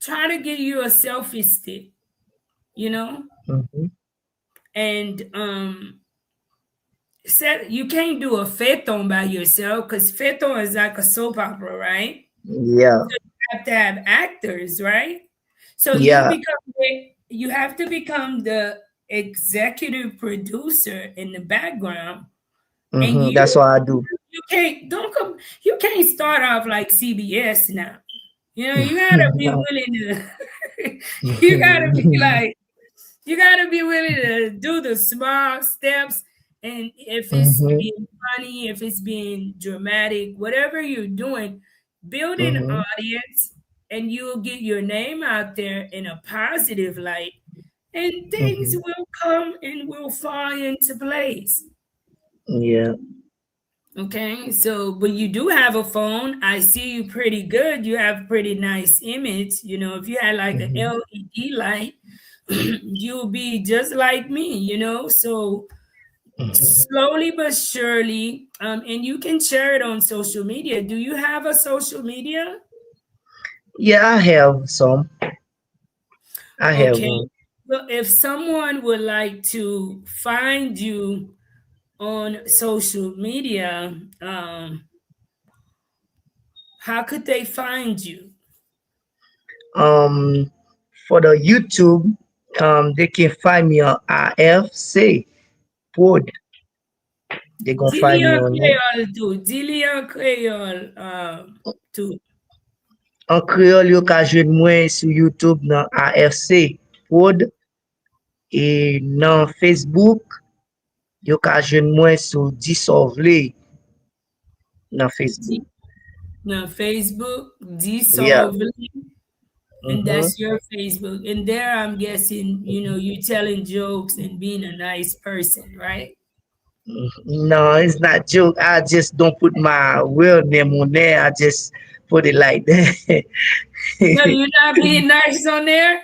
Try to get you a selfie stick, you know? mhm. And set you can't do a feton by yourself because feton is like a soap opera, right? Yeah, So you have to have actors, right? So yeah. you have to become the executive producer in the background, and That's what I do. you can't don't come you can't start off like CBS now. You gotta be willing to you gotta be like you gotta be willing to do the small steps, and if it's Mhm, being funny, if it's being dramatic, whatever you're doing, build an mhm, audience and you'll get your name out there in a positive light and things mhm. will come and will fall into place. Yeah. Okay, so but you do have a phone. I see you pretty good. You have pretty nice image. If you had like an Mhm, LED light, you'll be just like me. So mhm. slowly but surely, and you can share it on social media. Do you have a social media? Yeah, I have some. I have Okay. one. Well, if someone would like to find you on social media, how could they find you? Um, for the YouTube, they can find me on IFC Pod. They gonna Dis-le find me en on it. créole tout. Dis-le en créole tout. En Creole, yo ka jwen mwen sur YouTube nan AFC Pod. E nan Facebook, yo ka jwen mwen sur Disovle nan Facebook. Di- Now, Facebook, Yeah. Dissolve, and Mhm. that's your Facebook. And there, I'm guessing, you telling jokes and being a nice person, right? No, it's not joke. I just don't put my real name on there. I just put it like that. No, you're not being nice on there.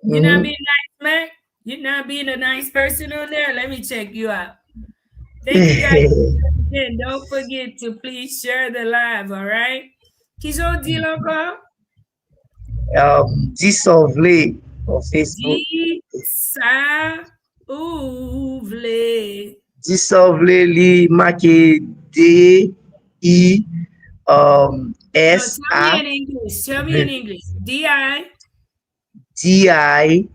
You're not Mhm. being nice, man. You're not being a nice person on there. Let me check you out. Thank you guys for tuning in. Don't forget to please share the live, all right? Qui ont dit encore? Disovle on Facebook. Dit ça ouvre. Disovle li make D I No, S tell A me in English. Tell me in English. D-I-S-A D I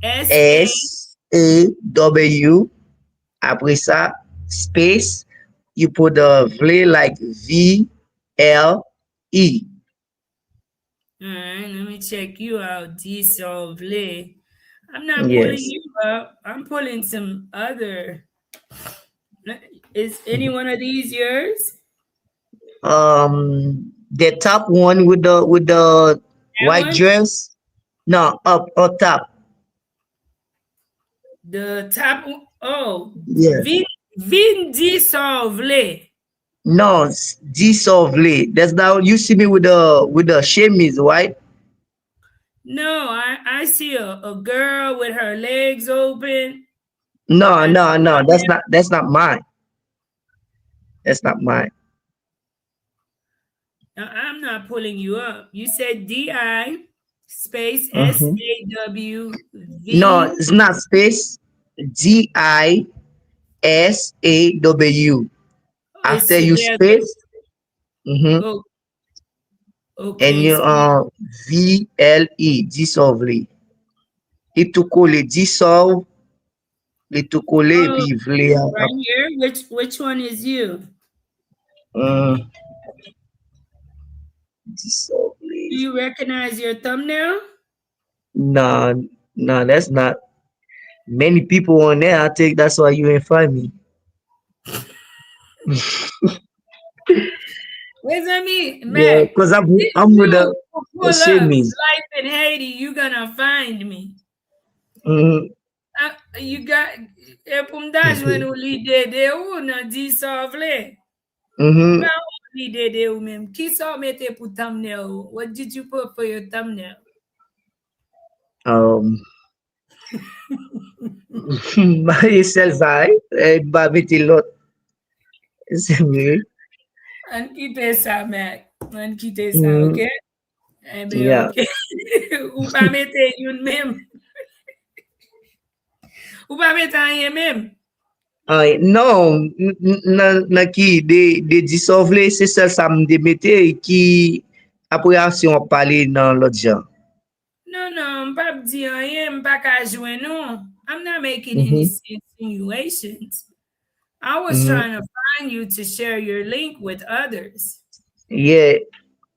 S A W. Après ça, space, you put the vle like VLE. All right, let me check you out. Dissolve. I'm not pulling Yes. you up. I'm pulling some other. Is any one of these yours? The top one with the That white one? dress. No, up top. The top one? Oh, Yeah. Vin Dissolve. No, dissolve. That's now you see me with the chemise, right? No, I see a girl with her legs open No, and no, no. That's not mine. That's not mine. I'm not pulling you up. You said DI space Mm-hmm. No, SAW it's not space. DISAW. It's After you together. space, mm-hmm, Oh, and Okay, you so VLE, dissolve. Et tout collé, dissolve, et tout collé, oh, puis vle, right here. Which one is you? um, Do dissolve. you recognize your thumbnail? Nah, nah, that's not many people on there. I think that's why you ain't find me. Where's I mean, Yeah, Mac? cause If I'm with you the pull up chemise. life in Haiti, you gonna find me. Mm-hmm. You got e pou mda jwen ou li dede ou nan di sovle. Mm-hmm. Ba ou li dede ou mem. Ki so mette pou thumbnail ou? What did you put for your thumbnail? Um, my self I, babiti lot. C'est mieux. An kite sa, Mac. An kite sa, ok? Mm, Ebe, yeah. ok. Ou pa mette yon mem. Ou pa mette anye mem. Non, nan ki de dissolve, se sel sa m de mette ki apre asyon ap pale nan lot jan. No, no, mpa di anye, mpa ka jwen nou. I'm not making any Mm-hmm. insinuations. I was Mm-hmm. trying to find you to share your link with others. Yeah.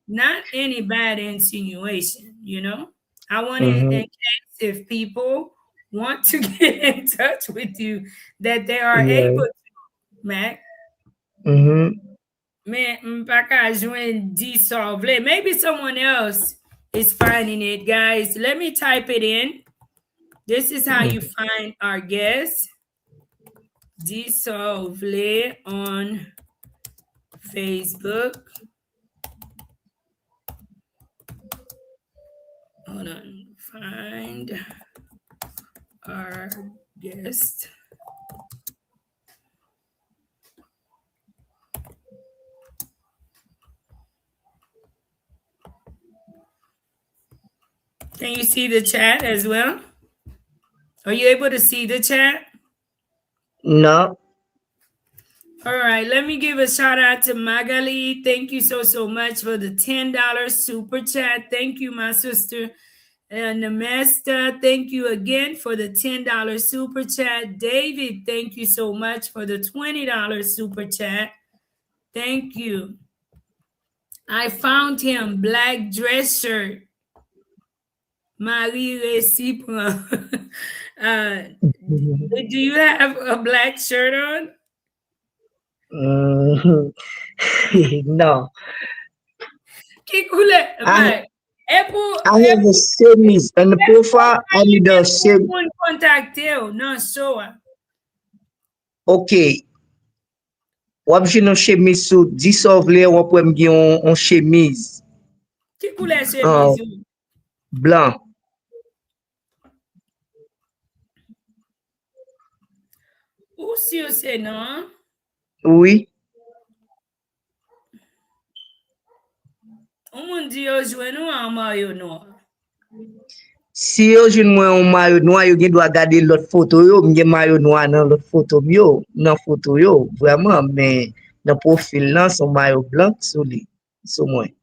Not any bad insinuation, you know? I wanted in Mm-hmm. case if people want to get in touch with you that they are Yeah. able to, Mac. Mm-hmm. Man, mpaka join dissolve. Maybe someone else is finding it, guys. Let me type it in. This is how you find our guest. Dissolve on Facebook. Hold on. Find our guest. Can you see the chat as well? Are you able to see the chat? No. All right, let me give a shout out to Magali. Thank you so much for the $10 super chat. Thank you, my sister. And Namesta, thank you again for the $10 super chat. David, thank you so much for the $20 super chat. Thank you. I found him, black dress shirt. Marie Recipro. Do you have a black shirt on? Mm, no. Qui couleur? I Mais, I have a chemise on the profile. I need a chemise. pour contacter ou non, show. Okay. Wap jen yon chemise sou dissolve wap wèm gen yon chemise Qui couleur uh, chemise? blanc. Ou si c'est non? Oui. Ou moun di yo jwen nou an mayo noir? Si yo jen mwen yon mayo noa, yo gen dwa gade lot foto yo, mwen gen mayo noa nan lot foto yo, nan foto yo, vwèman, men nan profil nan son mayo blanc sou li, sou mwen.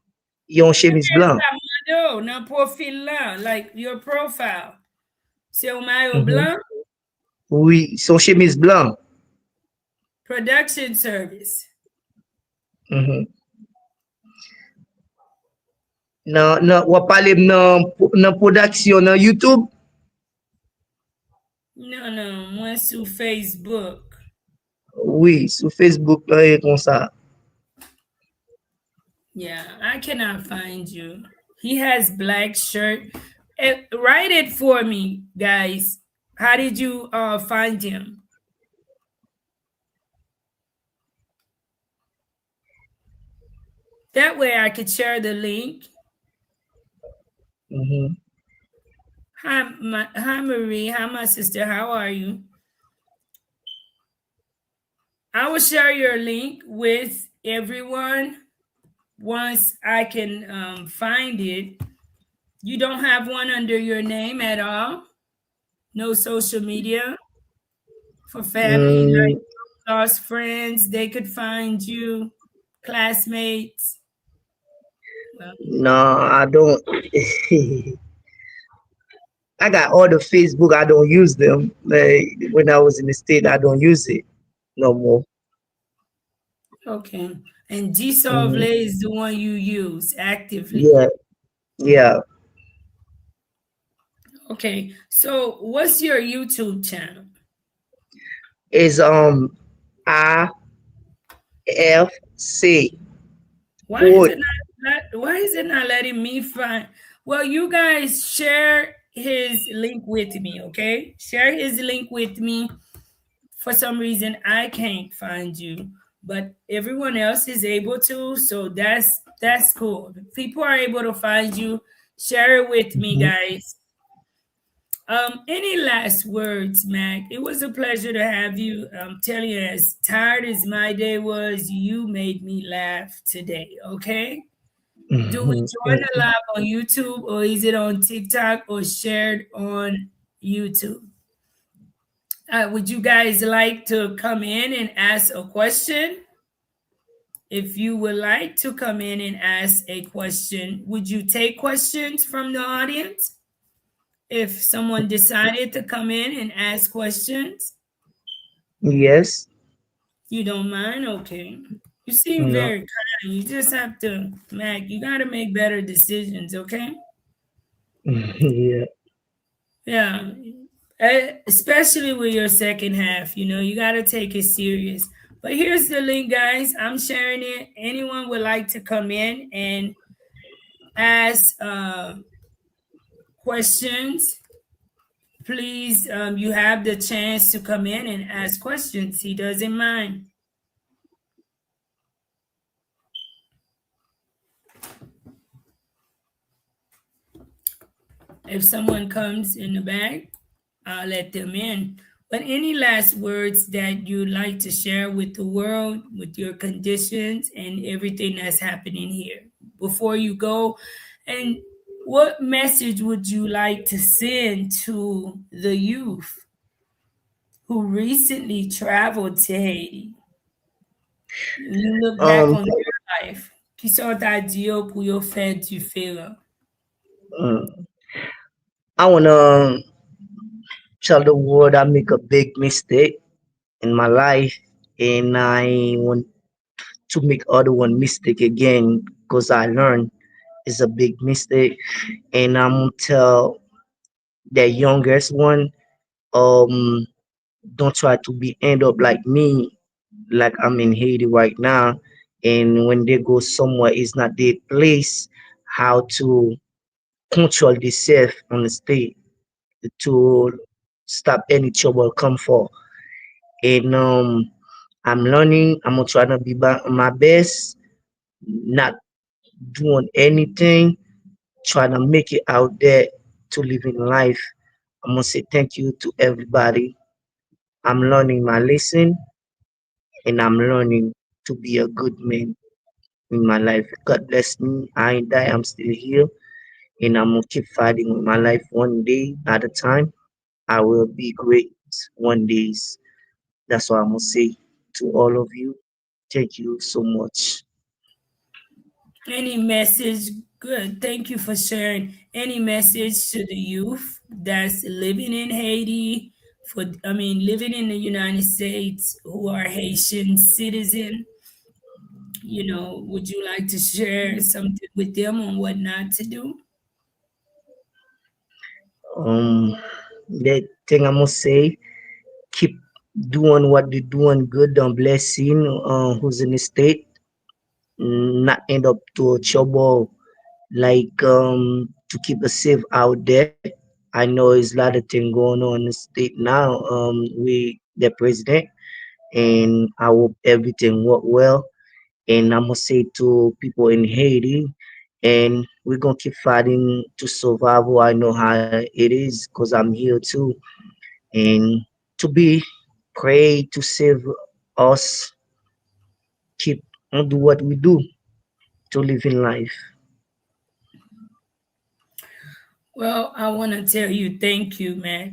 Yon chemise blanc. No, nan profil la, like your profile. C'est un maillot Mhm. blanc, Oui, son chemise blanc. production service. Mhm. Wap pale nan production nan YouTube? Non, non, moi sur Facebook. Oui, sou Facebook lan e kon sa. Yeah, I cannot find you. He has black shirt. Write it for me, guys. How did you find him? That way I could share the link. Mhm. Hi Marie. Hi my sister. How are you? I will share your link with everyone once I can find it. You don't have one under your name at all? No social media for family, like Mm, lost friends, they could find you, classmates. No, I don't. I got all the Facebook. I don't use them. Like when I was in the state, I don't use it no more. Okay. And G Hmm. is the one you use actively. Yeah, yeah. Okay. So what's your YouTube channel? Is IFC Why is port. it why is it not letting me find? Well, you guys share his link with me, okay? Share his link with me. For some reason I can't find you, but everyone else is able to, so that's cool. If people are able to find you, share it with me, Mhm. guys. Any last words, Mac? It was a pleasure to have you. I'm telling you, as tired as my day was, you made me laugh today, okay? Do we Mhm. join Thank the you. live on YouTube, or is it on TikTok or shared on YouTube? Would you guys like to come in and ask a question? If you would like to come in and ask a question, would you take questions from the audience? If someone decided to come in and ask questions, Yes. you don't mind? Okay. You seem No. very kind. You just have to, Mac, you got to make better decisions, okay? Yeah. Yeah. Especially with your second half, you got to take it serious. But here's the link, guys. I'm sharing it. Anyone would like to come in and ask questions, please, you have the chance to come in and ask questions. He doesn't mind. If someone comes in the back, I'll let them in. But any last words that you'd like to share with the world, with your conditions and everything that's happening here before you go? And what message would you like to send to the youth who recently traveled to Haiti? You look back Um. on their life. Qui sont à Dieu pour yo faire différent? uh, I wanna tell the world I make a big mistake in my life, and I want to make other one mistake again because I learned it's a big mistake, and I'm gonna tell the youngest one, um, don't try to be end up like me, like I'm in Haiti right now, and when they go somewhere, it's not their place. How to control themselves on the state to stop any trouble come for. And I'm learning. I'm gonna try to be my best, not doing anything, trying to make it out there to live in life. I'm gonna say thank you to everybody. I'm learning my lesson, and I'm learning to be a good man in my life. God bless me. I ain't die. I'm still here, and I'm gonna keep fighting with my life one day at a time. I will be great one days. That's what I'm gonna say to all of you. Thank you so much. Any message? Good. Thank you for sharing. Any message to the youth that's living in Haiti, living in the United States, who are Haitian citizen? Would you like to share something with them on what not to do? Um, the thing I'm gonna say, keep doing what they're doing good. Don't blessing who's in the state, not end up to trouble like to keep us safe out there. I know it's a lot of things going on in the state now. We the president, and I hope everything work well. And I'm gonna say to people in Haiti, and we're gonna keep fighting to survive. I know how it is because I'm here too, and to be pray to save us, keep on do what we do to live in life. Well, I want to tell you thank you, Matt.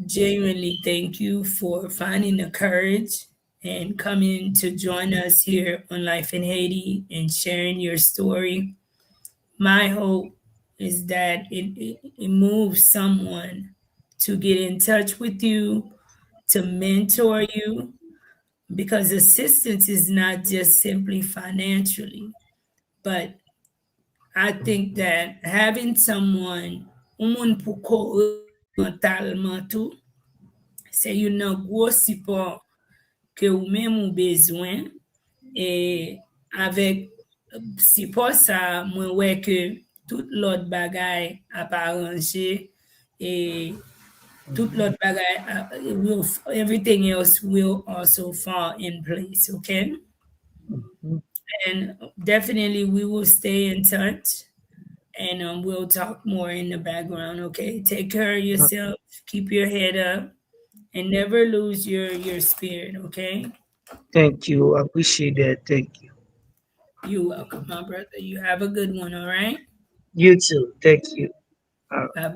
Genuinely thank you for finding the courage and coming to join us here on Life in Haiti and sharing your story. My hope is that it moves someone to get in touch with you, to mentor you, because assistance is not just simply financially, but I think that having someone, moun pou koreje mentalman tou, se yon nan gwo support que ou même ou besoin et avec support ça moi ouais que tout l'autre bagay a pas arrangé et tout l'autre bagay will everything else will also fall in place, okay? Mhm. And definitely we will stay in touch and we'll talk more in the background, okay? Take care of yourself, keep your head up and never lose your spirit, okay? Thank you. I appreciate that. Thank you. You're welcome, my brother. You have a good one, all right? You too. Thank you. Bye.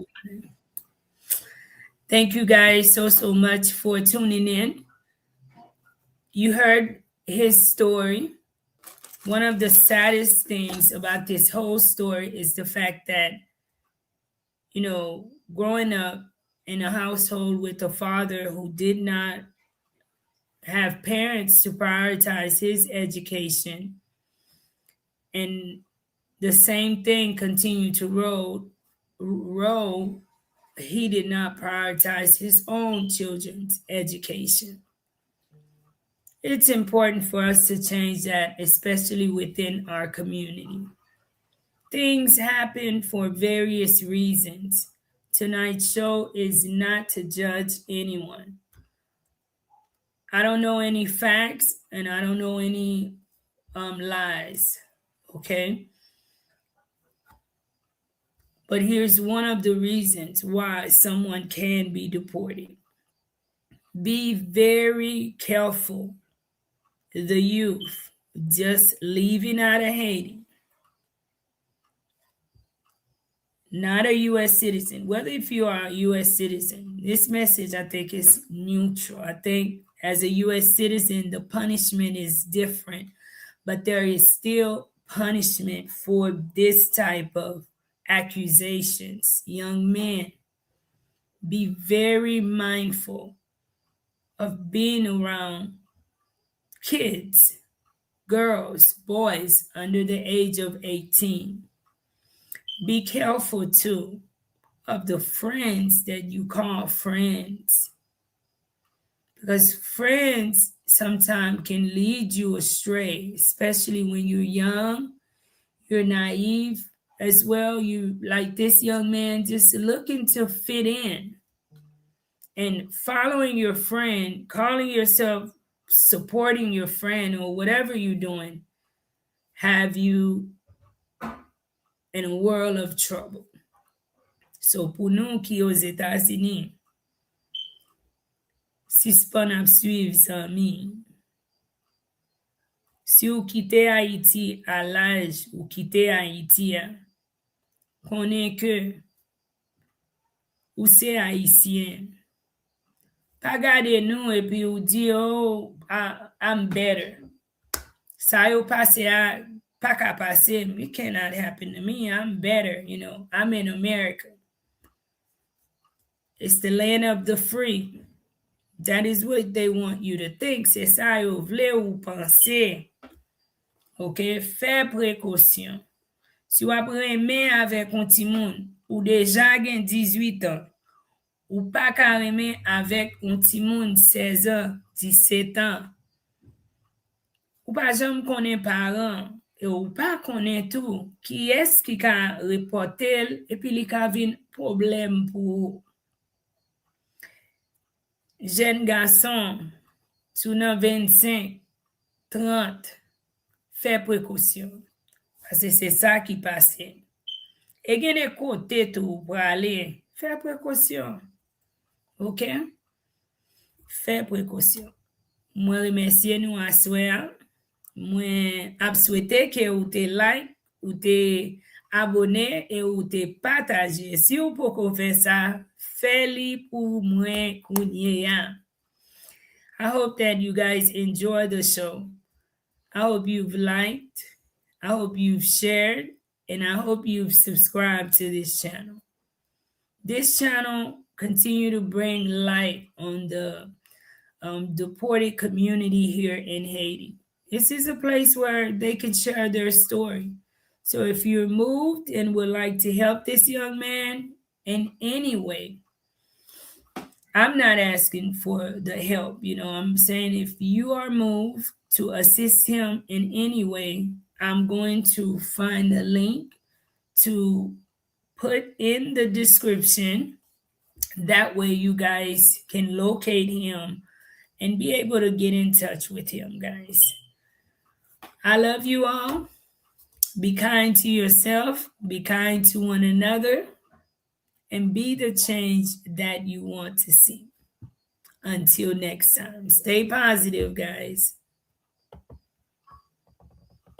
Thank you guys so much for tuning in. You heard his story. One of the saddest things about this whole story is the fact that, growing up in a household with a father who did not have parents to prioritize his education, and the same thing continued to roll. He did not prioritize his own children's education. It's important for us to change that, especially within our community. Things happen for various reasons. Tonight's show is not to judge anyone. I don't know any facts and I don't know any lies, okay? But here's one of the reasons why someone can be deported. Be very careful. The youth just leaving out of Haiti, not a U.S. citizen, whether if you are a U.S. citizen, this message I think is neutral. I think as a U.S. citizen, the punishment is different, but there is still punishment for this type of accusations. Young men, be very mindful of being around kids, girls, boys under the age of 18. Be careful too of the friends that you call friends, because friends sometimes can lead you astray, especially when you're young, you're naive as well. You, like this young man, just looking to fit in and following your friend, calling yourself supporting your friend or whatever you're doing, have you in a world of trouble. So pour nous qui aux États-Unis, si span ap suiv san mi, si ou kite Haiti à l'âge ou kite Haiti konen ke ou se Haitien, pa gade nou epi ou di, oh, I'm better. Sa yo pase a, pa ka pase, it cannot happen to me, I'm better, I'm in America. It's the land of the free. That is what they want you to think. C'est ça yo vle ou penser. Ok? Fè prekosyon. Si ou ap reme avèk un ti moun, ou deja gen 18 an, ou pa ka reme avèk un ti moun 16 an, 17 an, ou pa jam konen paran, e ou pa konen tou, ki es ki ka reportel, epi li ka vin problem pou jen gason, sou nan 25, 30, fè prekosyon. Pase se sa ki pase. E gen de kote tou pou ale, fè prekosyon. Ok? Fè prekosyon. Mwen remersye nou aswe. Mwen ap souwete ke ou te like, ou te abone, e ou te pataje. Si ou pou kon fè sa, fè li pou mwen kounye ya. I hope that you guys enjoy the show. I hope you've liked, I hope you've shared, and I hope you've subscribed to this channel. This channel continue to bring light on the deported community here in Haiti. This is a place where they can share their story. So if you're moved and would like to help this young man in any way, I'm not asking for the help. I'm saying if you are moved to assist him in any way, I'm going to find a link to put in the description. That way, you guys can locate him and be able to get in touch with him, guys. I love you all. Be kind to yourself, be kind to one another, and be the change that you want to see. Until next time, stay positive, guys.